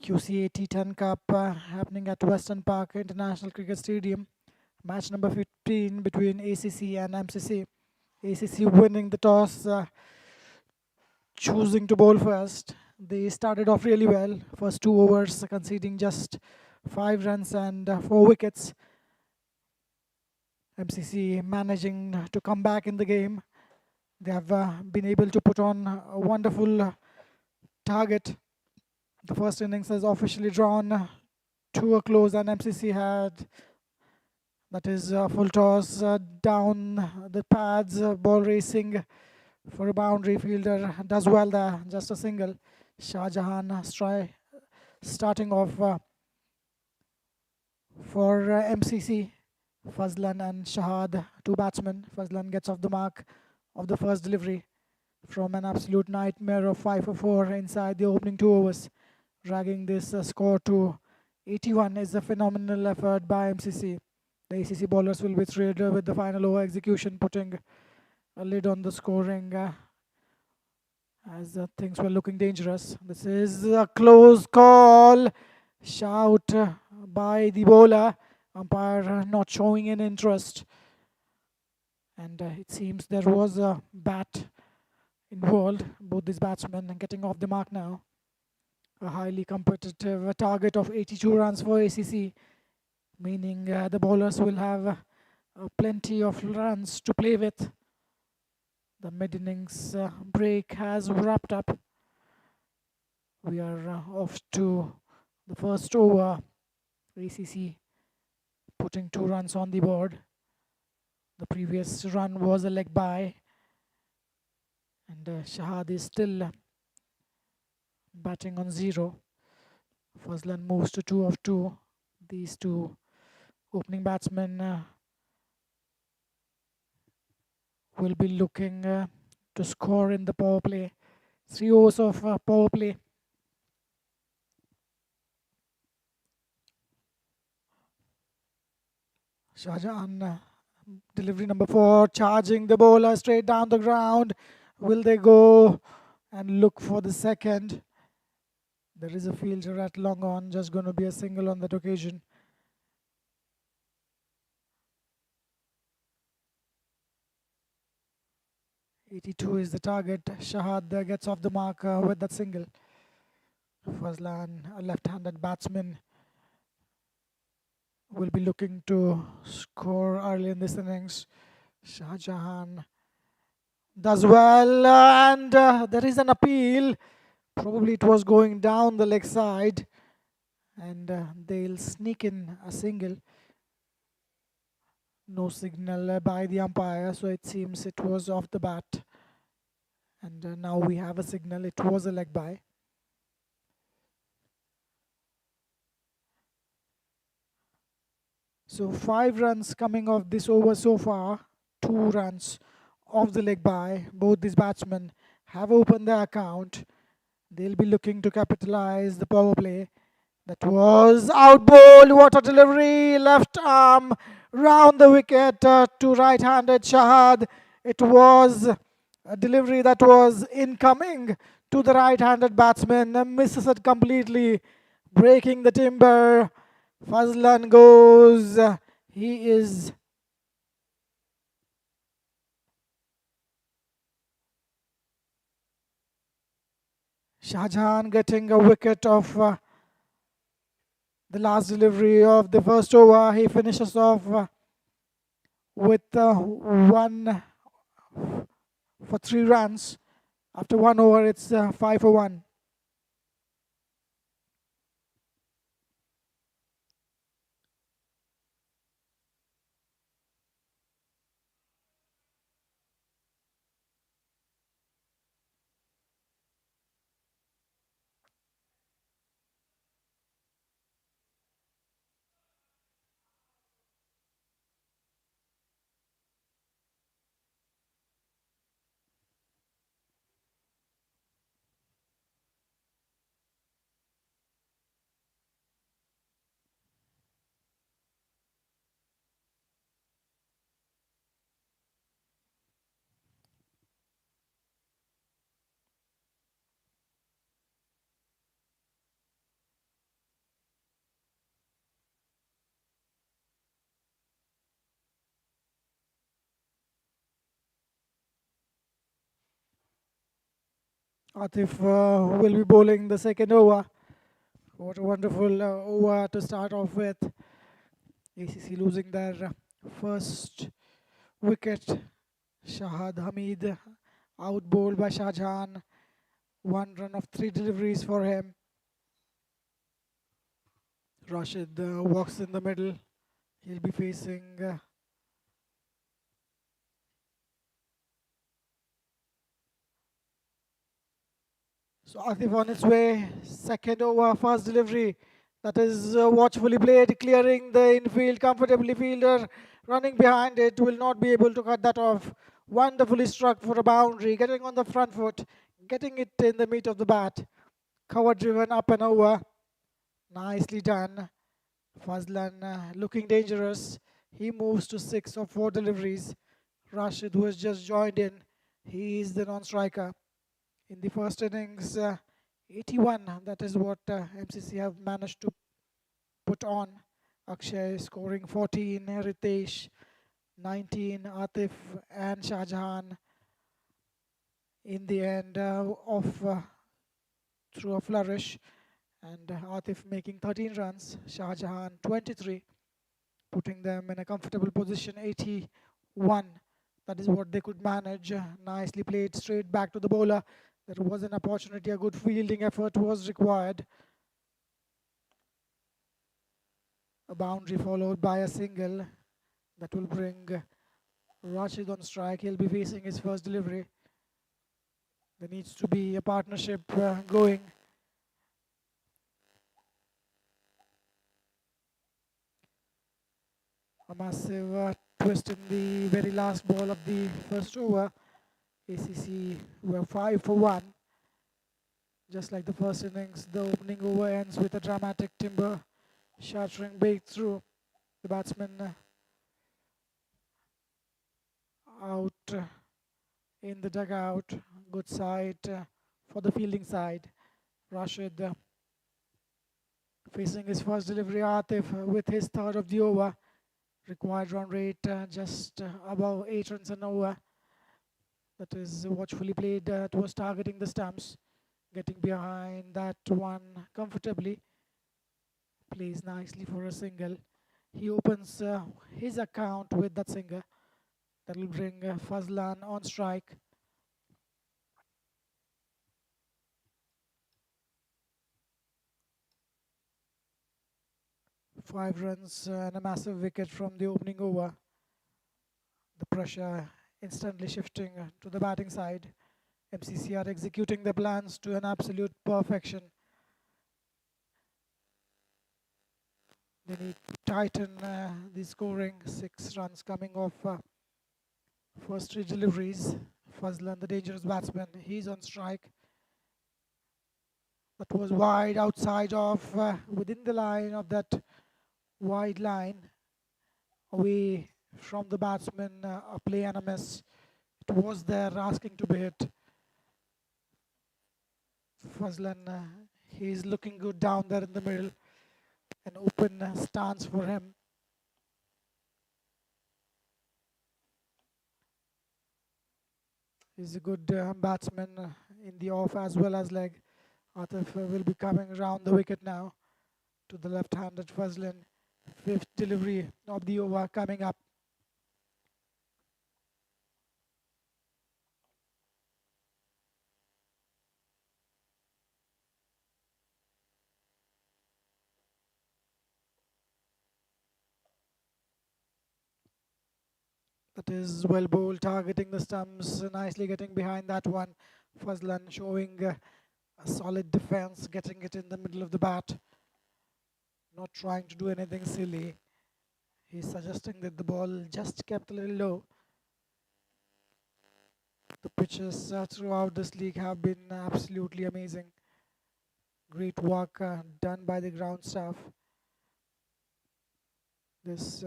QCA T10 Cup happening at Western Park International Cricket Stadium. Match number 15 between ACC and MCC. ACC winning the toss, choosing to bowl first. They started off really well. First 2 overs conceding just 5 runs and 4 wickets. MCC managing to come back in the game. They have been able to put on a wonderful target. The first innings has officially drawn to a close, and MCC had that is full toss down the pads, ball racing for a boundary. Fielder does well there, just a single. Shah Jahan starting off for MCC. Fazlan and Shahad, 2 batsmen. Fazlan gets off the mark of the first delivery from an absolute nightmare of 5 for 4 inside the opening 2 overs. Dragging this score to 81 is a phenomenal effort by MCC. The ACC bowlers will be thrilled with the final over execution, putting a lid on the scoring as things were looking dangerous. This is a close call. Shout by the bowler. Umpire not showing an interest. And it seems there was a bat involved. Both these batsmen getting off the mark now. A highly competitive target of 82 runs for ACC, meaning the bowlers will have plenty of runs to play with. The mid-innings break has wrapped up. We are off to the first over. ACC putting 2 runs on the board. The previous run was a leg by, and Shahad is still batting on 0. Fazlan moves to 2 of 2. These two opening batsmen will be looking to score in the power play. 3 overs of power play. Shahjahan, delivery number 4, charging the bowler straight down the ground. Will they go and look for the second? There is a fielder at long on, just going to be a single on that occasion. .82 is the target. Shahad gets off the mark with that single. Fazlan, a left-handed batsman, will be looking to score early in this innings. Shah Jahan does well, and there is an appeal. Probably it was going down the leg side, and they'll sneak in a single. No signal by the umpire, so it seems it was off the bat. And now we have a signal. It was a leg by. So 5 runs coming off this over so far. 2 runs off the leg by. Both these batsmen have opened their account. They'll be looking to capitalize the power play. That was out ball. What a delivery. Left arm round the wicket to right-handed Shahad. It was a delivery that was incoming to the right-handed batsman. Misses it completely, breaking the timber. Fazlan goes. He is Shahjahan getting a wicket of the last delivery of the first over. He finishes off with 1 for 3 runs. After 1 over, it's 5 for 1. Atif will be bowling the second over. What a wonderful over to start off with. ACC losing their first wicket. Shahad Hamid out bowled by Shah Jahan. 1 run of 3 deliveries for him. Rashid walks in the middle. He'll be facing so Atif on its way. Second over, fast delivery. That is watchfully played, clearing the infield comfortably. Fielder running behind it will not be able to cut that off. Wonderfully struck for a boundary, getting on the front foot, getting it in the meat of the bat. Cover driven up and over. Nicely done. Fazlan looking dangerous. He moves to 6 of 4 deliveries. Rashid, who has just joined in, he is the non-striker. In the first innings, 81, that is what MCC have managed to put on. Akshay scoring 14, Ritesh 19, Atif and Shah Jahan in the end through a flourish, and Atif making 13 runs, Shah Jahan 23, putting them in a comfortable position. 81, that is what they could manage. Nicely played straight back to the bowler. There was an opportunity, a good fielding effort was required. A boundary followed by a single that will bring Rashid on strike. He'll be facing his first delivery. There needs to be a partnership going. A massive twist in the very last ball of the first over. ACC were 5 for 1. Just like the first innings, the opening over ends with a dramatic timber shattering breakthrough. The batsman out in the dugout. Good side for the fielding side. Rashid facing his first delivery. Atif with his third of the over. Required run rate just above 8 runs an over. That is watchfully played towards targeting the stumps. Getting behind that one comfortably. Plays nicely for a single. He opens his account with that single. That will bring Fazlan on strike. Five runs and a massive wicket from the opening over. The pressure instantly shifting to the batting side. MCC are executing their plans to an absolute perfection. They need to tighten the scoring. 6 runs coming off first 3 deliveries. Fazlan, the dangerous batsman, he's on strike. That was wide outside of within the line of that wide line, away from the batsman. A play and a miss. It was there asking to be hit. Fazlan, he's looking good down there in the middle. An open stance for him. He's a good batsman in the off as well as leg. Atif will be coming around the wicket now to the left-handed Fazlan. 5th delivery of the over coming up. That is well bowled, targeting the stumps, nicely getting behind that one. Fazlan showing a solid defense, getting it in the middle of the bat. Not trying to do anything silly. He's suggesting that the ball just kept a little low. The pitches throughout this league have been absolutely amazing. Great work done by the ground staff. This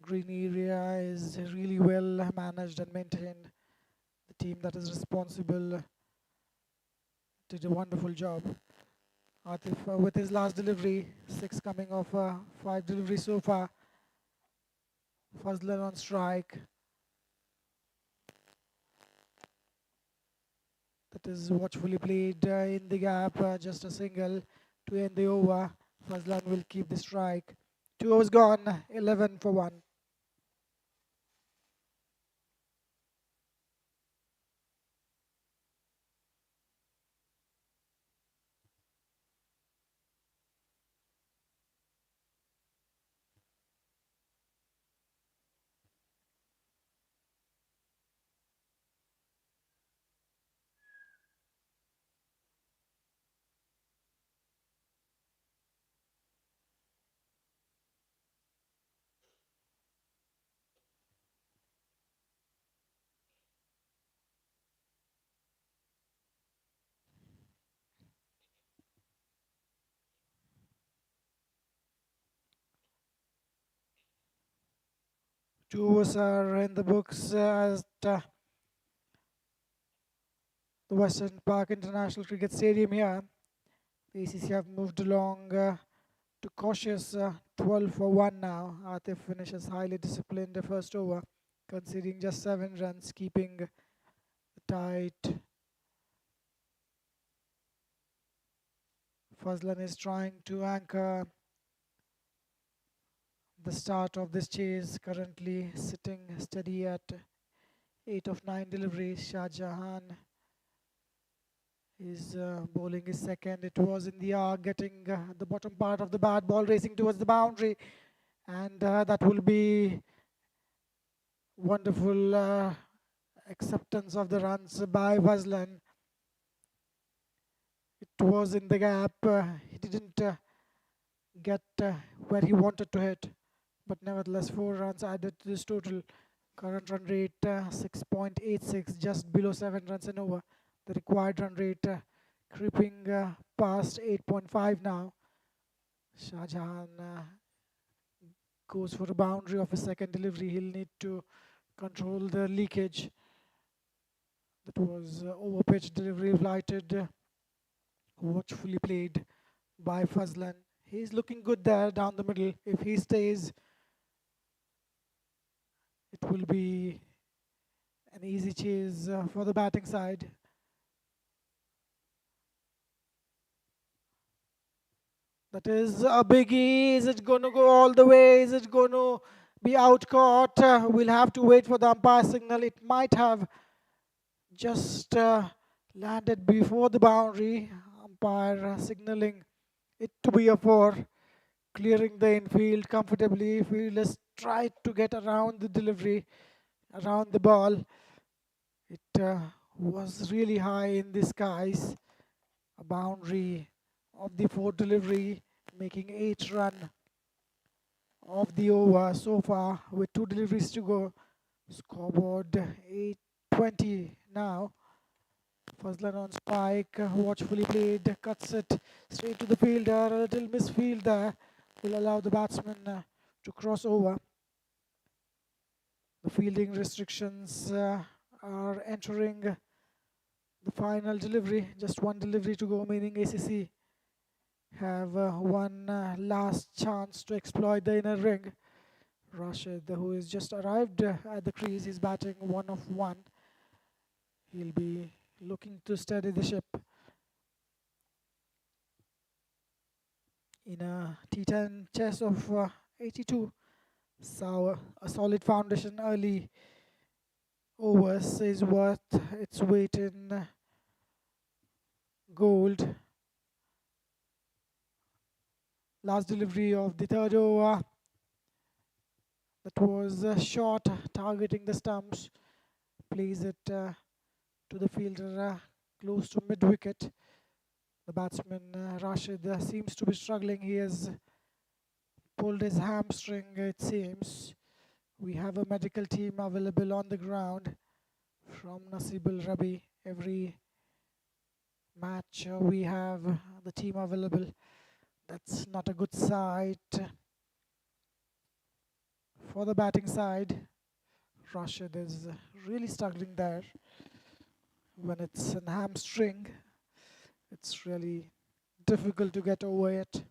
green area is really well managed and maintained. The team that is responsible did a wonderful job. Atif with his last delivery, 6 coming off 5 deliveries so far. Fazlan on strike. That is watchfully played in the gap, just a single to end the over. Fazlan will keep the strike. 2 overs gone, 11 for 1. Two overs are in the books at the Western Park International Cricket Stadium here. The ACC have moved along to cautious 12 for 1 now. Atif finishes highly disciplined the first over, conceding just 7 runs, keeping the tight. Fazlan is trying to anchor the start of this chase, currently sitting steady at 8 of 9 deliveries. Shah Jahan is bowling his second. It was in the arc, getting the bottom part of the bat, ball racing towards the boundary, and that will be wonderful acceptance of the runs by Fazlan. It was in the gap. He didn't get where he wanted to hit, but nevertheless 4 runs added to this total. Current run rate 6.86, just below 7 runs an over. The required run rate creeping past 8.5 now. Shah Jahan goes for a boundary of his second delivery. He'll need to control the leakage. That was over pitch delivery, lighted, watchfully played by Fazlan. He's looking good there down the middle. If he stays, it will be an easy chase for the batting side. That is a biggie. Is it going to go all the way? Is it going to be out caught? We'll have to wait for the umpire signal. It might have just landed before the boundary. Umpire signaling it to be a 4, clearing the infield comfortably. Fielders tried to get around the delivery, around the ball. It was really high in the skies. A boundary of the 4th delivery, making 8 run of the over so far with 2 deliveries to go. Scoreboard 820 now. Fazlan on spike, watchfully played, cuts it straight to the fielder. A little misfield there will allow the batsman to cross over. The fielding restrictions are entering the final delivery. Just 1 delivery to go, meaning ACC have one last chance to exploit the inner ring. Rashid, who has just arrived at the crease, is batting 1 of 1. He'll be looking to steady the ship. In a T10 chess of 82, so a solid foundation early overs is worth its weight in gold. Last delivery of the 3rd over. That was short, targeting the stumps. Plays it to the fielder close to mid-wicket. The batsman Rashid seems to be struggling. He has pulled his hamstring, it seems. We have a medical team available on the ground from Nasibul Rabi. Every match we have the team available. That's not a good sight for the batting side. Rashid is really struggling there. When it's a hamstring, it's really difficult to get over it.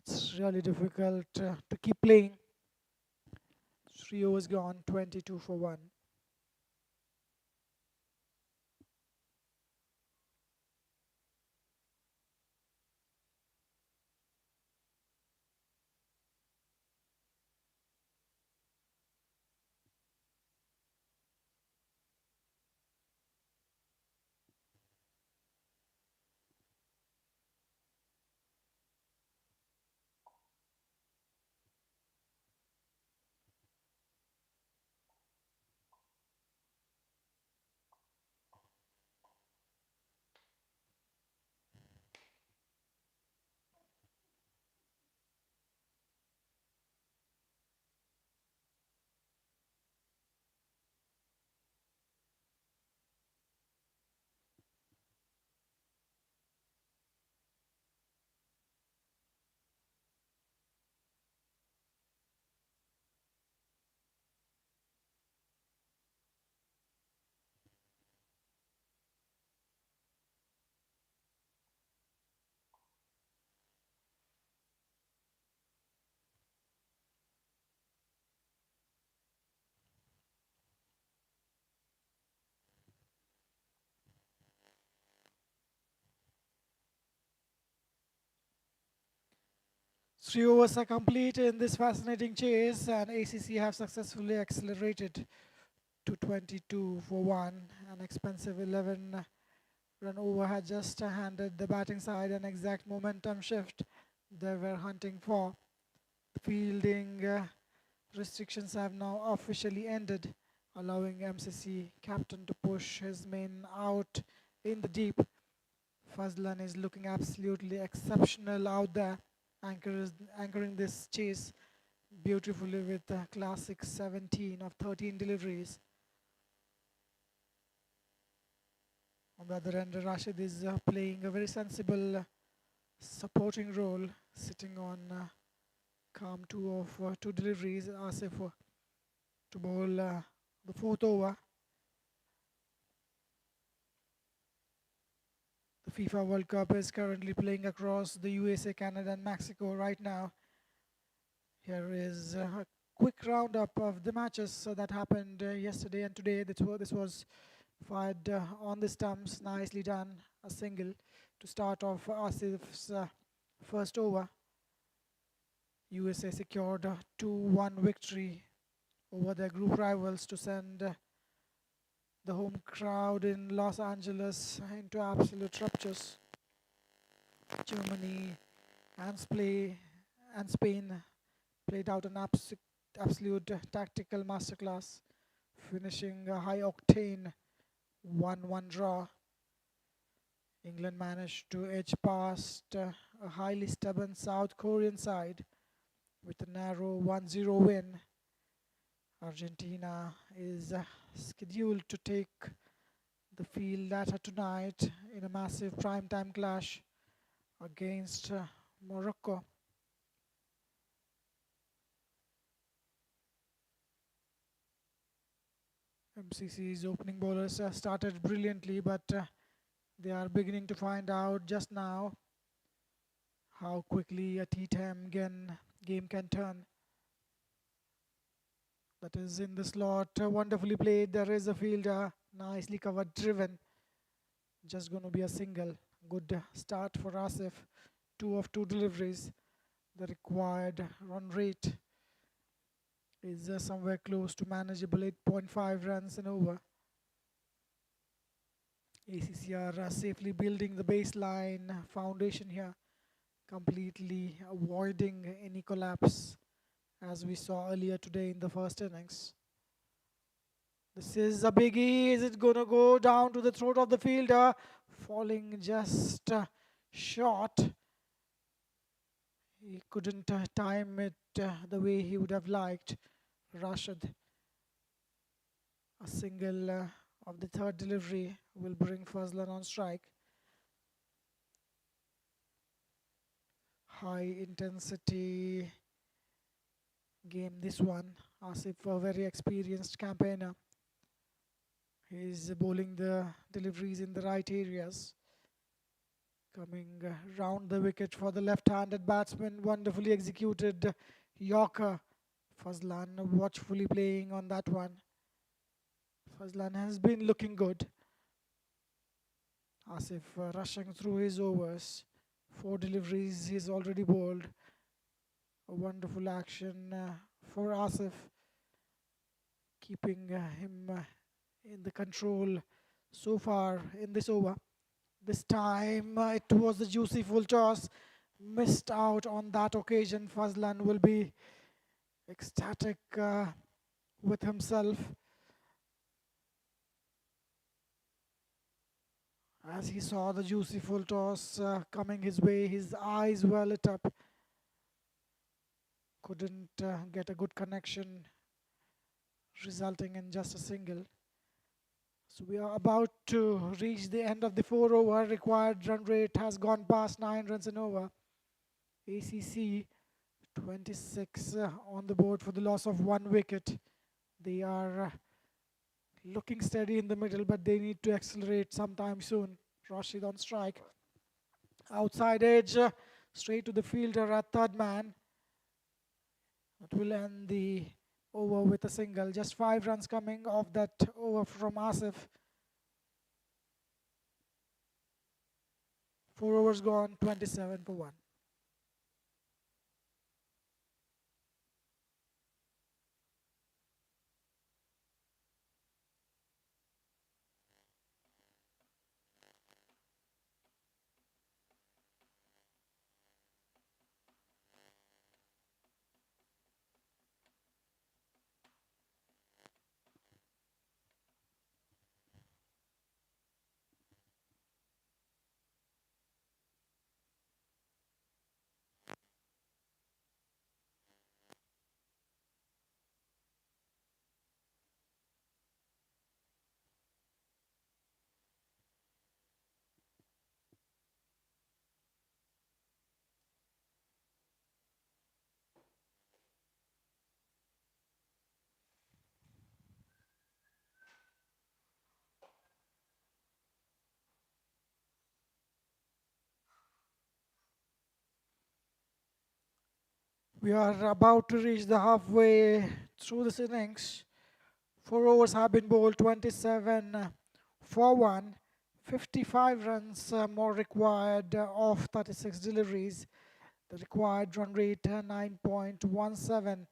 It's really difficult to keep playing. 3 overs gone, 22 for 1. 3 overs are complete in this fascinating chase, and ACC have successfully accelerated to 22 for 1. An expensive 11-run over had just handed the batting side an exact momentum shift they were hunting for. The fielding restrictions have now officially ended, allowing MCC captain to push his men out in the deep. Fazlan is looking absolutely exceptional out there, anchoring this chase beautifully with a classic 17 of 13 deliveries. On the other end, Rashid is playing a very sensible supporting role, sitting on calm 2 deliveries. Asif to bowl the 4th over. The FIFA World Cup is currently playing across the USA, Canada and Mexico right now. Here is a quick roundup of the matches that happened yesterday and today. This was fired on the stumps, nicely done, a single to start off Asif's first over. USA secured a 2-1 victory over their group rivals to send the home crowd in Los Angeles into absolute raptures. Germany and Spain played out an absolute tactical masterclass, finishing a high-octane 1-1 draw. England managed to edge past a highly stubborn South Korean side with a narrow 1-0 win. Argentina is scheduled to take the field later tonight in a massive primetime clash against Morocco. MCC's opening bowlers started brilliantly, but they are beginning to find out just now how quickly a T10 game can turn. That is in the slot, wonderfully played. There is a fielder, nicely covered, driven. Just going to be a single. Good start for Asif. 2 of 2 deliveries. The required run rate is somewhere close to manageable, 8.5 runs an over. ACC are safely building the baseline foundation here, completely avoiding any collapse as we saw earlier today in the first innings. This is a biggie. Is it going to go down to the throat of the fielder? Falling just short. He couldn't time it the way he would have liked. Rashid. A single of the 3rd delivery will bring Fazlan on strike. High intensity game this one. Asif, a very experienced campaigner. He's bowling the deliveries in the right areas. Coming round the wicket for the left-handed batsman. Wonderfully executed Yorker. Fazlan watchfully playing on that one. Fazlan has been looking good. Asif rushing through his overs. 4 deliveries he's already bowled. A wonderful action for Asif, keeping him in the control so far in this over. This time it was the juicy full toss. Missed out on that occasion. Fazlan will be ecstatic with himself as he saw the juicy full toss coming his way. His eyes were lit up. Couldn't get a good connection, resulting in just a single. So we are about to reach the end of the 4 over. Required run rate has gone past 9 runs an over. ACC 26 on the board for the loss of 1 wicket. They are looking steady in the middle, but they need to accelerate sometime soon. Rashid on strike. Outside edge, straight to the fielder at 3rd man. That will end the over with a single. Just 5 runs coming off that over from Asif. 4 overs gone, 27 for 1. We are about to reach the halfway through this innings. 4 overs have been bowled, 27 for 1. 55 runs more required of 36 deliveries. The required run rate 9.17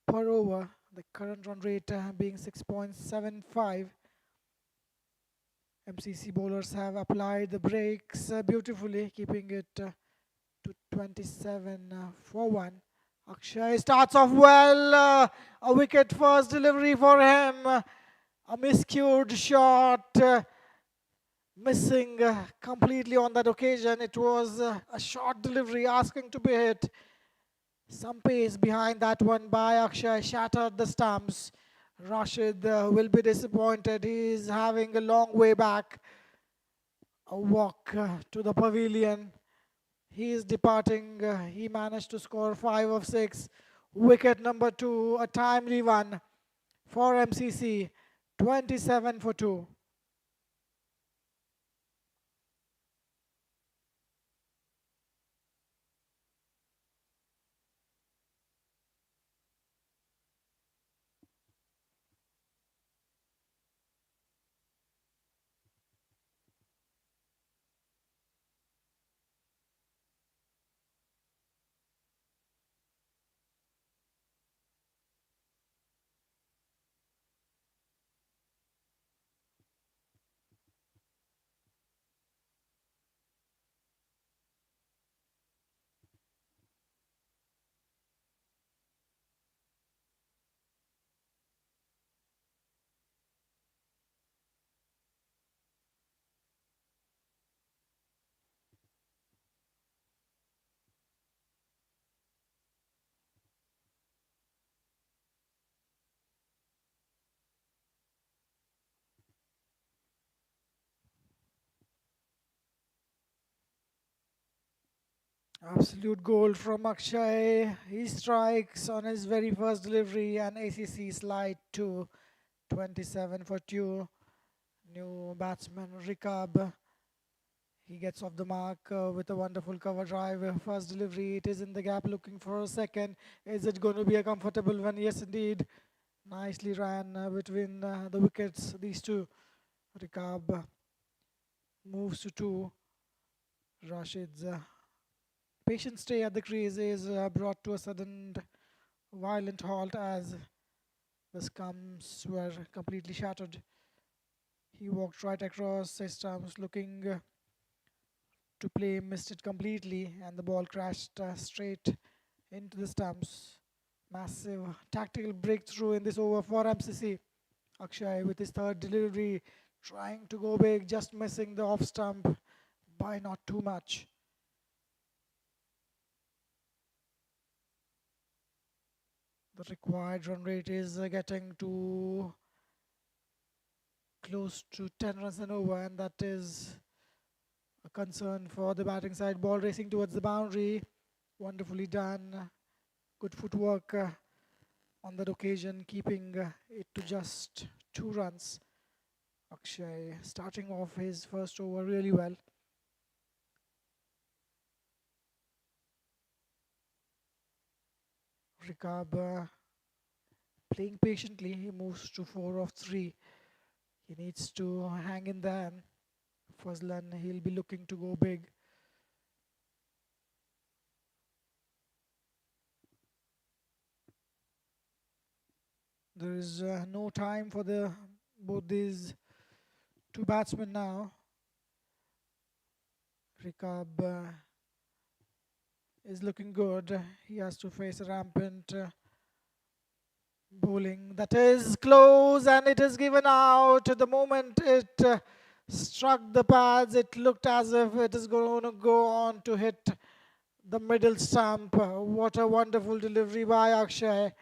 per over. The current run rate being 6.75. MCC bowlers have applied the brakes beautifully, keeping it to 27 for 1. Akshay starts off well. A wicket first delivery for him. A miscued shot. Missing completely on that occasion. It was a short delivery asking to be hit. Some pace behind that one by Akshay shattered the stumps. Rashid will be disappointed. He is having a long way back. A walk to the pavilion. He is departing. He managed to score 5 of 6. Wicket number 2, a timely one for MCC. 27 for 2. Absolute goal from Akshay. He strikes on his very first delivery and ACC slide to 27 for 2. New batsman Rikab. He gets off the mark with a wonderful cover drive. First delivery, it is in the gap looking for a second. Is it going to be a comfortable one? Yes, indeed. Nicely ran between the wickets, these two. Rikab moves to 2. Rashid's patient stay at the crease is brought to a sudden violent halt as the stumps were completely shattered. He walked right across his stumps looking to play, missed it completely, and the ball crashed straight into the stumps. Massive tactical breakthrough in this over for MCC. Akshay with his third delivery, trying to go big, just missing the off stump by not too much. The required run rate is getting to close to 10 runs and over, and that is a concern for the batting side. Ball racing towards the boundary. Wonderfully done. Good footwork on that occasion, keeping it to just 2 runs. Akshay starting off his first over really well. Rikab playing patiently. He moves to 4 of 3. He needs to hang in there. Fazlan, he'll be looking to go big. There is no time for both these two batsmen now. Rikab is looking good. He has to face a rampant bowling that is close, and it is given out. The moment it struck the pads, it looked as if it is going to go on to hit the middle stump. What a wonderful delivery by Akshay.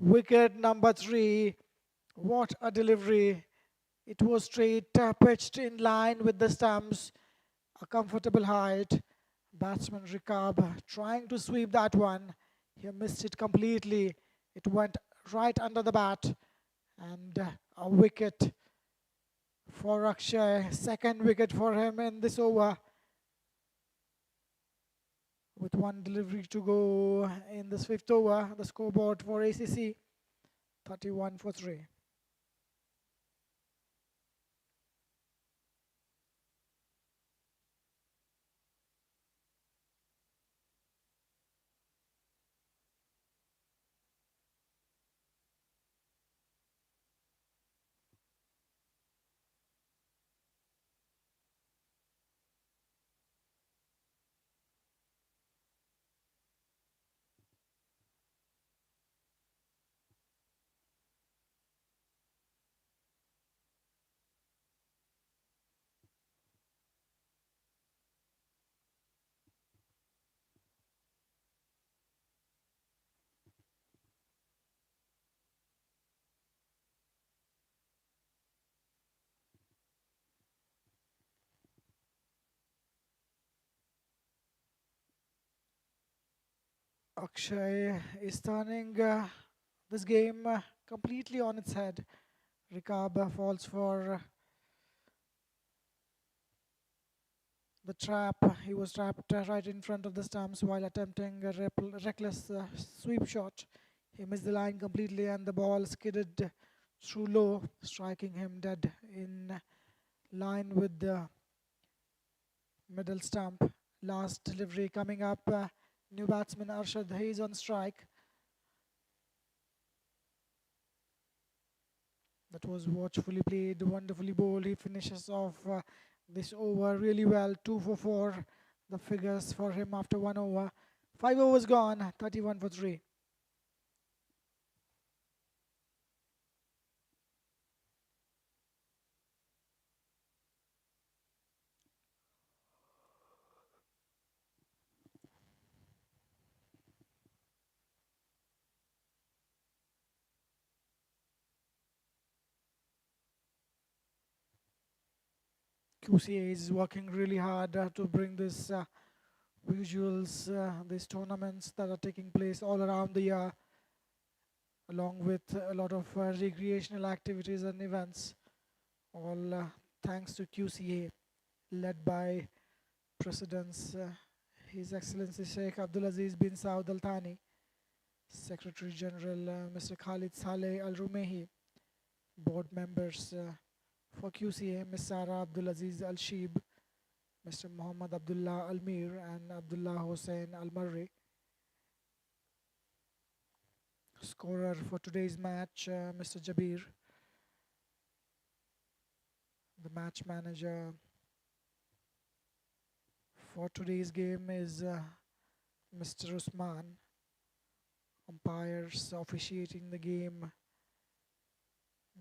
Wicket number 3. What a delivery. It was straight pitched in line with the stumps. A comfortable height. Batsman Rikab trying to sweep that one. He missed it completely. It went right under the bat. And a wicket for Akshay. Second wicket for him in this over. With one delivery to go in this fifth over, the scoreboard for ACC 31 for 3. Akshay is turning this game completely on its head. Rikab falls for the trap. He was trapped right in front of the stumps while attempting a reckless sweep shot. He missed the line completely and the ball skidded through low, striking him dead in line with the middle stump. Last delivery coming up. New batsman Arshad, he is on strike. That was watchfully played, wonderfully bowled. He finishes off this over really well. 2 for 4. The figures for him after 1 over. 5 overs gone. 31 for 3. QCA is working really hard to bring this visuals, these tournaments that are taking place all around the year, along with a lot of recreational activities and events, all thanks to QCA, led by Presidents His Excellency Sheikh Abdulaziz bin Saud Al Thani, Secretary General Mr. Khalid Saleh Al Rumehi, board members for QCA, Ms. Sara Abdulaziz Al Sheeb, Mr. Muhammad Abdullah Al Mir, and Abdullah Hussain Al Marri. Scorer for today's match, Mr. Jabir. The match manager for today's game is Mr. Usman. Umpires officiating the game,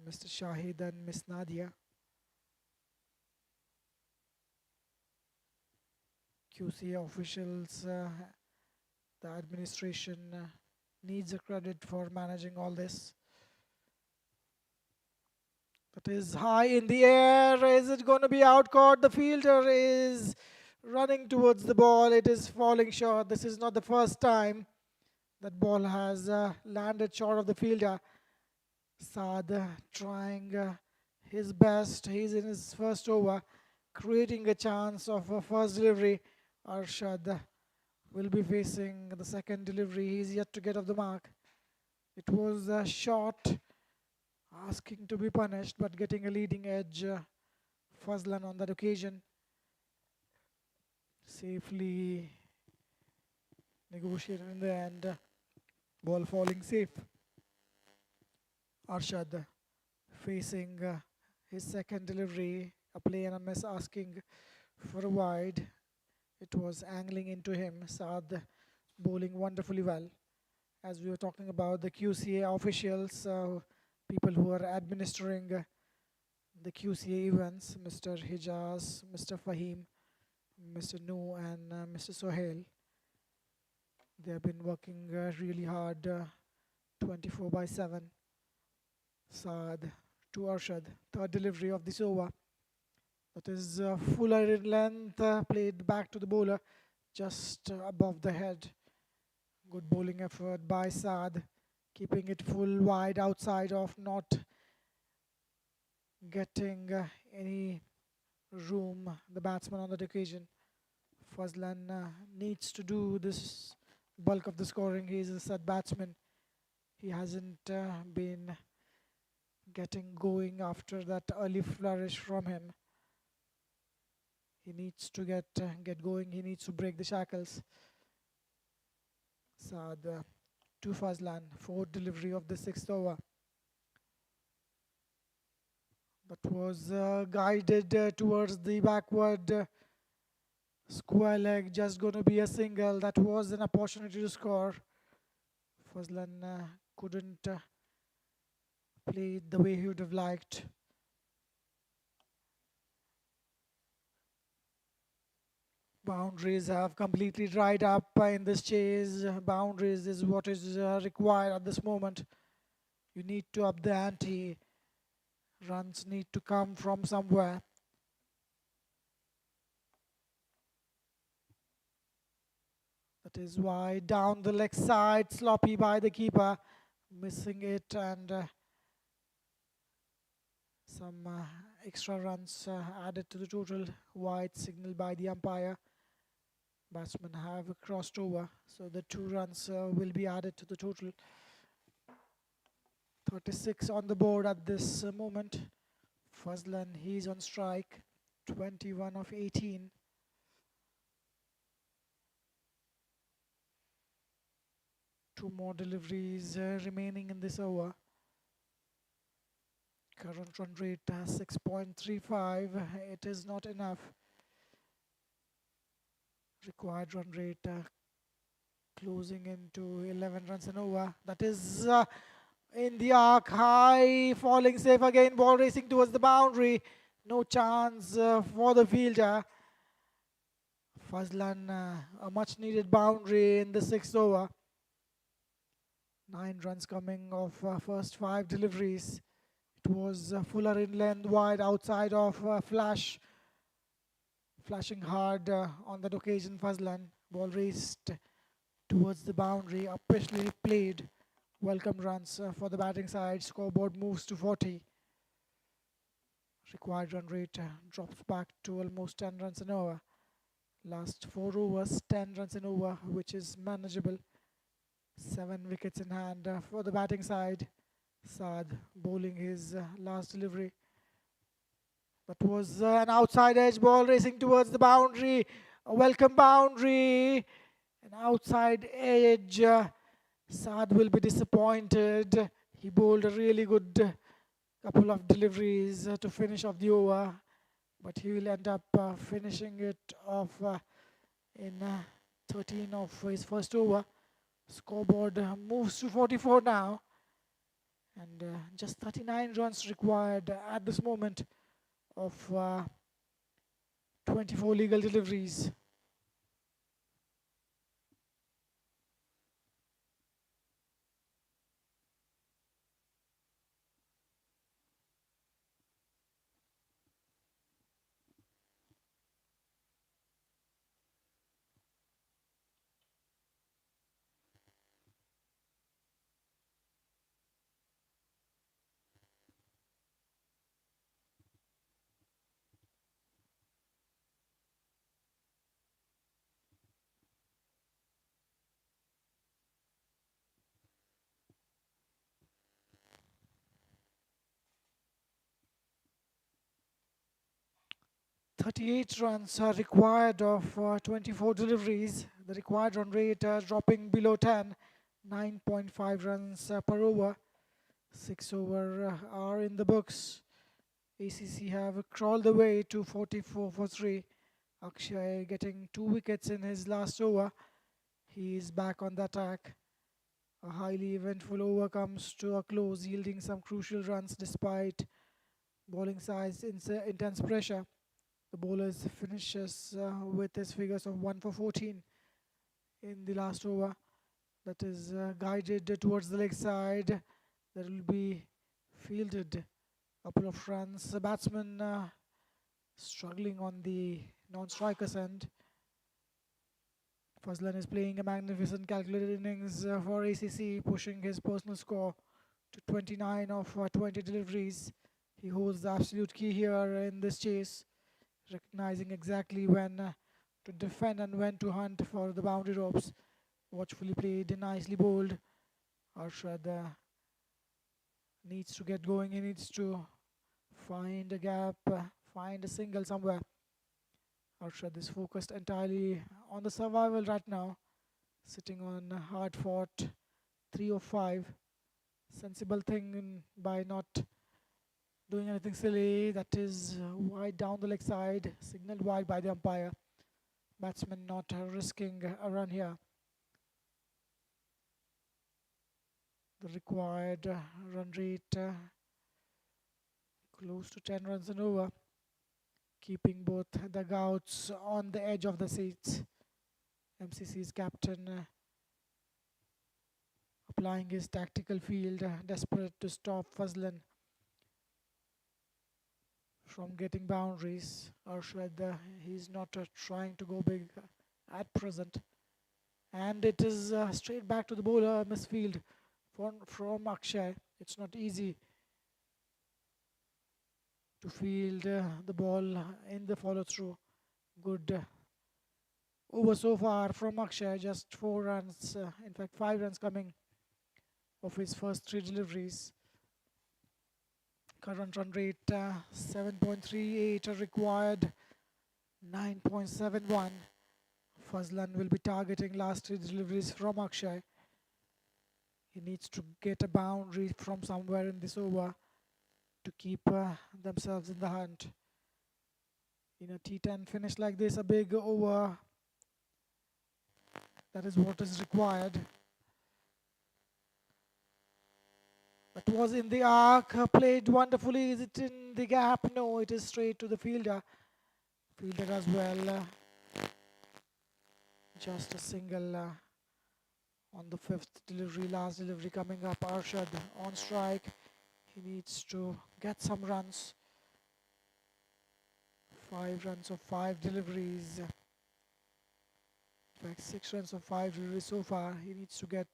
Mr. Shahid and Miss Nadia. QCA officials, the administration needs a credit for managing all this. That is high in the air. Is it going to be out caught? The fielder is running towards the ball. It is falling short. This is not the first time that ball has landed short of the fielder. Saad trying his best. He's in his first over, creating a chance of a first delivery. Arshad will be facing the second delivery. He's yet to get off the mark. It was a shot asking to be punished, but getting a leading edge. Fazlan on that occasion safely negotiated in the end. Ball falling safe. Arshad facing his second delivery. A play and a miss asking for a wide. It was angling into him. Saad bowling wonderfully well. As we were talking about the QCA officials, people who are administering the QCA events, Mr. Hijaz, Mr. Fahim, Mr. Nu and Mr. Sohail. They have been working really hard 24/7. Saad to Arshad, third delivery of this over. That is fuller in length, played back to the bowler, just above the head. Good bowling effort by Saad, keeping it full wide outside of, not getting any room, the batsman on that occasion. Fazlan needs to do this bulk of the scoring. He is a set batsman. He hasn't been getting going after that early flourish from him. He needs to get going. He needs to break the shackles. Saad to Fazlan, fourth delivery of the sixth over. That was guided towards the backward square leg, just going to be a single. That was an opportunity to score. Fazlan couldn't play it the way he would have liked. Boundaries have completely dried up in this chase. Boundaries is what is required at this moment. You need to up the ante. Runs need to come from somewhere. That is why down the leg side, sloppy by the keeper, missing it, and some extra runs added to the total. Wide signal by the umpire. Batsmen have crossed over, so the 2 runs will be added to the total. 36 on the board at this moment. Fazlan, he's on strike. 21 of 18. Two more deliveries remaining in this over. Current run rate 6.35. It is not enough. Required run rate closing into 11 runs an over. That is in the arc, high, falling safe again, ball racing towards the boundary. No chance for the fielder. Fazlan, a much needed boundary in the 6th over. 9 runs coming off first 5 deliveries. It was fuller in length, wide outside of flashing hard on that occasion. Fazlan, ball raced towards the boundary, upishly played. Welcome runs for the batting side. Scoreboard moves to 40. Required run rate drops back to almost 10 runs an over. Last 4 overs, 10 runs an over, which is manageable. 7 wickets in hand for the batting side. Saad bowling his last delivery. That was an outside edge ball racing towards the boundary. A welcome boundary. An outside edge. Saad will be disappointed. He bowled a really good couple of deliveries to finish off the over, but he will end up finishing it off in 13 of his first over. Scoreboard moves to 44 now, and just 39 runs required at this moment of 24 legal deliveries. 38 runs are required of 24 deliveries. The required run rate dropping below 10, 9.5 runs per over. 6 over are in the books. ACC have crawled the way to 44 for 3. Akshay getting 2 wickets in his last over. He is back on the attack. A highly eventful over comes to a close, yielding some crucial runs despite bowling side's intense pressure. The bowlers finishes with his figures of 1 for 14 in the last over. That is guided towards the leg side. There will be fielded a couple of runs. The batsman struggling on the non-striker's end. Fazlan is playing a magnificent calculated innings for ACC, pushing his personal score to 29 of 20 deliveries. He holds the absolute key here in this chase, recognizing exactly when to defend and when to hunt for the boundary ropes. Watchfully played, nicely bowled. Arshad needs to get going. He needs to find a gap, find a single somewhere. Arshad is focused entirely on the survival right now, sitting on hard fought 3 of 5. Sensible thing by not doing anything silly. That is wide down the leg side, signaled wide by the umpire. Batsman not risking a run here. The required run rate close to 10 runs an over, keeping both dugouts on the edge of the seats. MCC's captain applying his tactical field, desperate to stop Fazlan from getting boundaries. Arshad, he's not trying to go big at present. And it is straight back to the bowler, misfield from Akshay. It's not easy to field the ball in the follow through. Good over so far from Akshay, just 4 runs, in fact 5 runs coming of his first 3 deliveries. Current run rate 7.38, required 9.71. Fazlan will be targeting last 3 deliveries from Akshay. He needs to get a boundary from somewhere in this over to keep themselves in the hunt. In a T10 finish like this, a big over, that is what is required. That was in the arc, played wonderfully. Is it in the gap? No, it is straight to the fielder. Fielder as well. Just a single on the 5th delivery, last delivery coming up. Arshad on strike. He needs to get some runs. 5 runs of 5 deliveries. In fact, 6 runs of 5 deliveries so far. He needs to get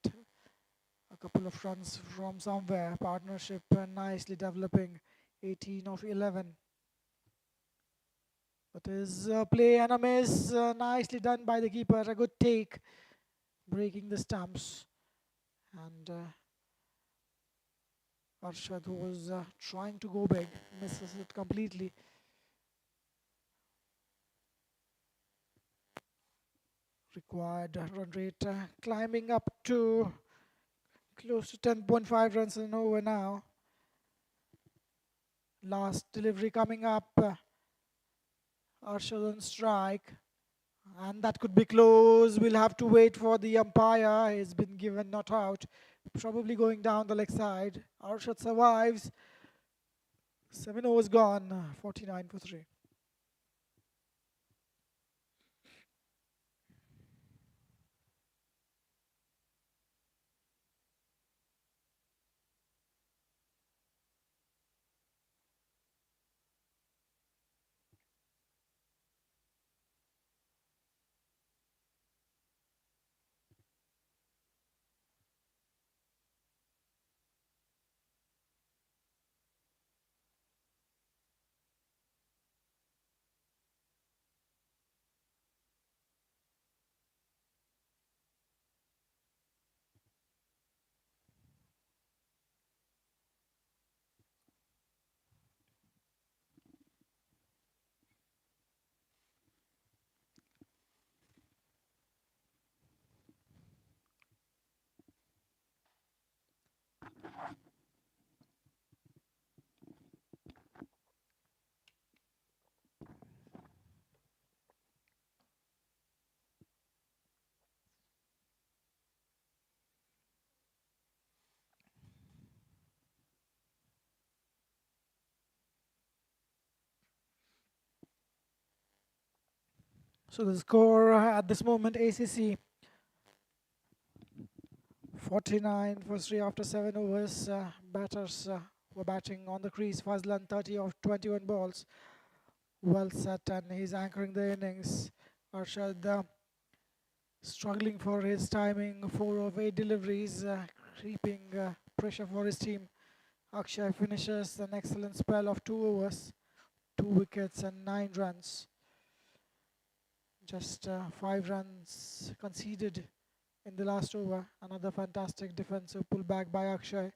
a couple of runs from somewhere. Partnership nicely developing. 18 of 11. That is play and a miss. Nicely done by the keeper. A good take, breaking the stumps. And Arshad, who was trying to go big, misses it completely. Required run rate climbing up to close to 10.5 runs an over now. Last delivery coming up. Arshad on strike. And that could be close. We'll have to wait for the umpire. He's been given not out. Probably going down the leg side. Arshad survives. 7 overs gone. 49 for 3. So the score at this moment, ACC 49 for 3 after 7 overs. Batters were batting on the crease. Fazlan 30 of 21 balls. Well set, and he's anchoring the innings. Arshad struggling for his timing. 4 of 8 deliveries, creeping pressure for his team. Akshay finishes an excellent spell of 2 overs, 2 wickets and 9 runs. Just 5 runs conceded in the last over. Another fantastic defensive pullback by Akshay.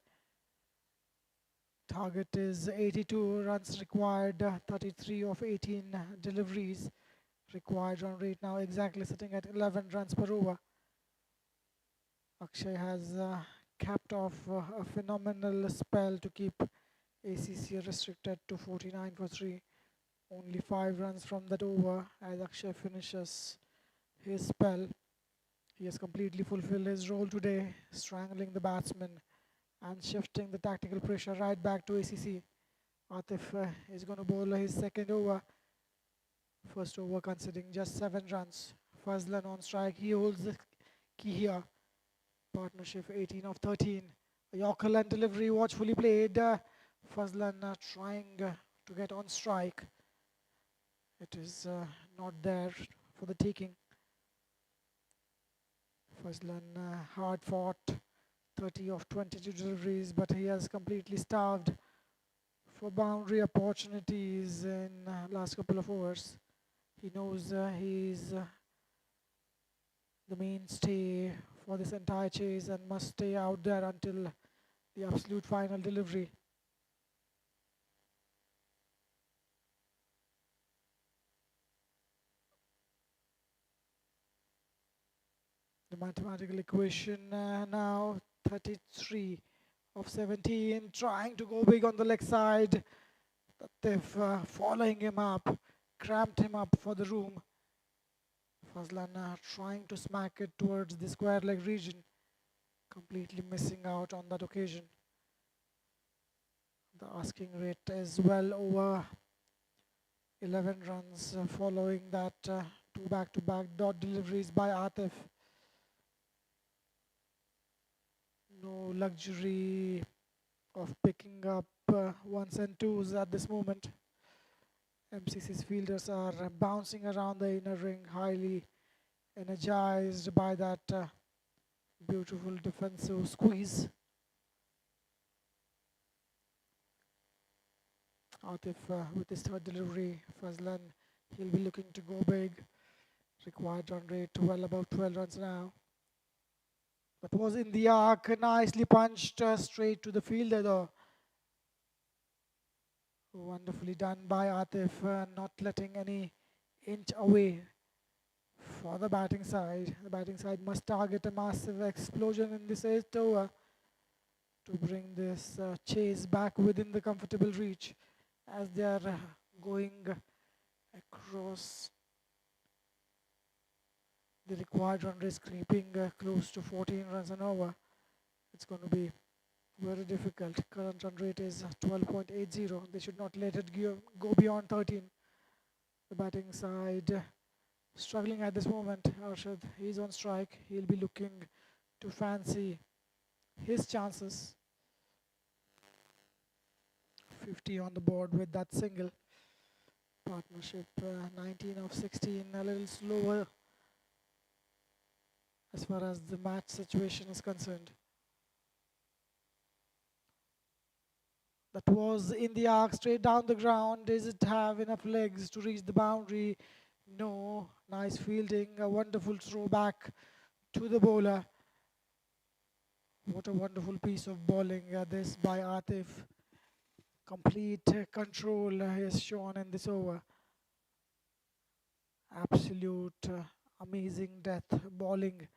Target is 82 runs required, 33 of 18 deliveries. Required run rate now exactly sitting at 11 runs per over. Akshay has capped off a phenomenal spell to keep ACC restricted to 49 for 3. Only 5 runs from that over as Akshay finishes his spell. He has completely fulfilled his role today, strangling the batsman and shifting the tactical pressure right back to ACC. Atif is going to bowl his second over. First over conceding just 7 runs. Fazlan on strike. He holds the key here. Partnership 18 of 13. A Yorker and delivery watchfully played. Fazlan trying to get on strike. It is not there for the taking. Fazlan hard fought. 30 of 22 deliveries, but he has completely starved for boundary opportunities in last couple of overs. He knows he's the mainstay for this entire chase and must stay out there until the absolute final delivery. The mathematical equation now 33 of 17, trying to go big on the leg side. They've following him up, cramped him up for the room. Fazlan trying to smack it towards the square leg region, completely missing out on that occasion. The asking rate is well over 11 runs following that 2 back-to-back dot deliveries by Atif. No luxury of picking up ones and twos at this moment. MCC's fielders are bouncing around the inner ring, highly energized by that beautiful defensive squeeze. Atif with his third delivery, Fazlan, he'll be looking to go big. Required run rate well above 12 runs now. That was in the arc, nicely punched straight to the fielder though. Wonderfully done by Atif, not letting any inch away for the batting side. The batting side must target a massive explosion in this 8th over to bring this chase back within the comfortable reach as they are going across the required run rate, creeping close to 14 runs an over. It's going to be very difficult. Current run rate is 12.80. They should not let it go beyond 13. The batting side struggling at this moment. Arshad, he's on strike. He'll be looking to fancy his chances. 50 on the board with that single. Partnership 19 of 16, a little slower as far as the match situation is concerned. That was in the arc, straight down the ground. Does it have enough legs to reach the boundary? No. Nice fielding, a wonderful throw back to the bowler. What a wonderful piece of bowling this by Atif. Complete control is shown in this over. Absolute amazing death bowling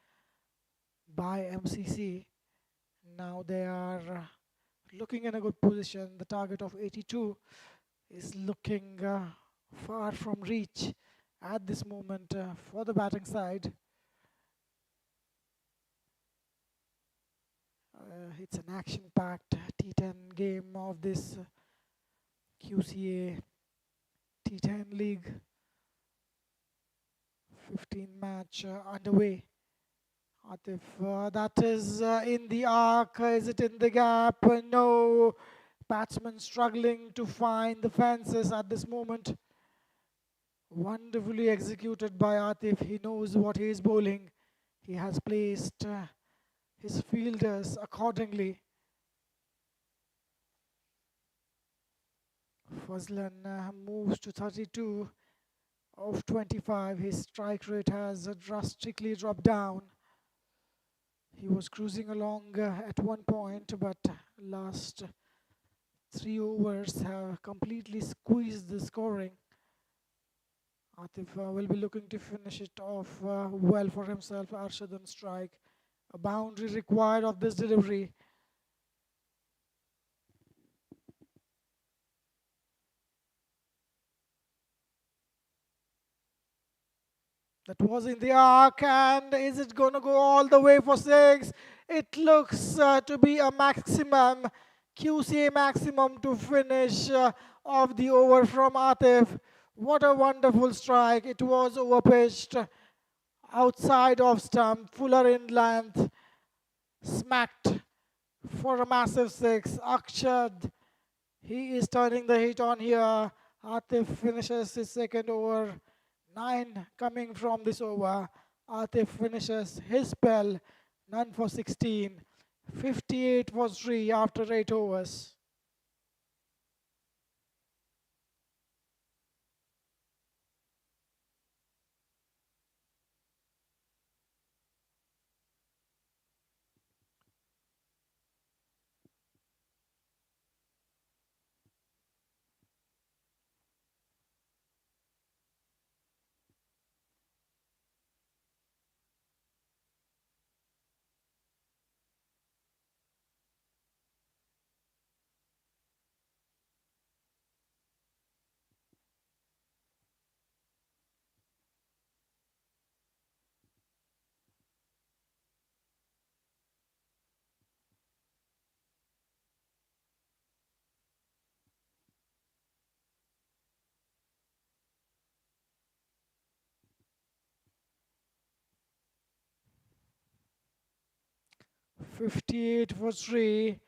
by MCC. Now they are looking in a good position. The target of 82 is looking far from reach at this moment for the batting side. It's an action-packed T10 game of this QCA T10 League. 15 match underway. Atif, that is in the arc. Is it in the gap? No. Batsman struggling to find the fences at this moment. Wonderfully executed by Atif. He knows what he is bowling. He has placed his fielders accordingly. Fazlan moves to 32 of 25. His strike rate has drastically dropped down. He was cruising along at one point, but last 3 overs have completely squeezed the scoring. Atif will be looking to finish it off well for himself. Arshad on strike. A boundary required of this delivery. That was in the arc, and is it going to go all the way for six? It looks to be a maximum, QCA maximum to finish off the over from Atif. What a wonderful strike. It was overpitched outside of stump, fuller in length, smacked for a massive six. Akshad, he is turning the heat on here. Atif finishes his second over. 9 coming from this over. Atif finishes his spell. None for 16. 58 for 3 after 8 overs. '58 for 3.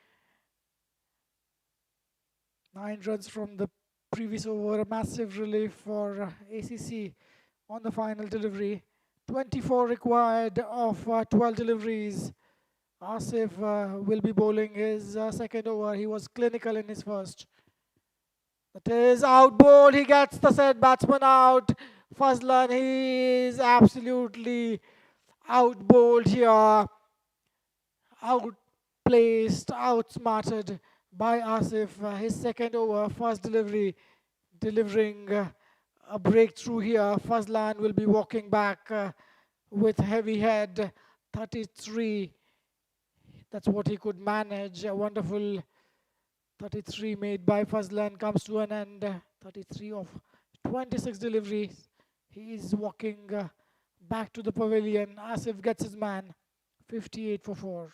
9 runs from the previous over. A massive relief for ACC on the final delivery. 24 required of 12 deliveries. Asif will be bowling his second over. He was clinical in his first. That is out ball. He gets the set batsman out. Fazlan, he is absolutely out bowled here. Outplaced, outsmarted by Asif. His second over, first delivery, delivering a breakthrough here. Fazlan will be walking back with heavy head. 33. That's what he could manage. A wonderful 33 made by Fazlan comes to an end. 33 of 26 deliveries. He is walking back to the pavilion. Asif gets his man. 58 for 4.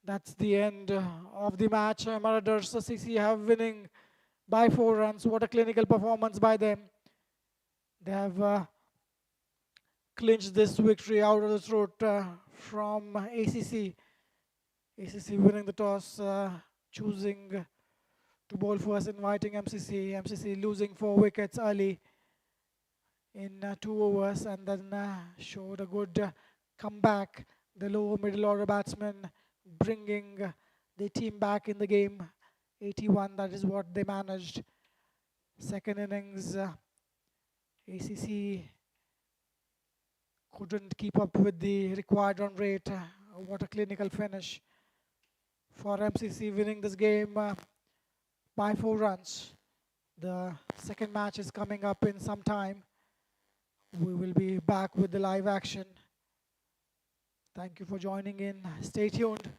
That's the end of the match. Merauders CC have winning by 4 runs. What a clinical performance by them. They have clinched this victory out of the throat from ACC. ACC winning the toss, choosing to bowl first, inviting MCC. MCC losing 4 wickets early in 2 overs, and then showed a good comeback. The lower middle order batsmen bringing the team back in the game. 81, that is what they managed. Second innings, ACC couldn't keep up with the required run rate. What a clinical finish for MCC, winning this game by 4 runs. The second match is coming up in some time. We will be back with the live action. Thank you for joining in. Stay tuned.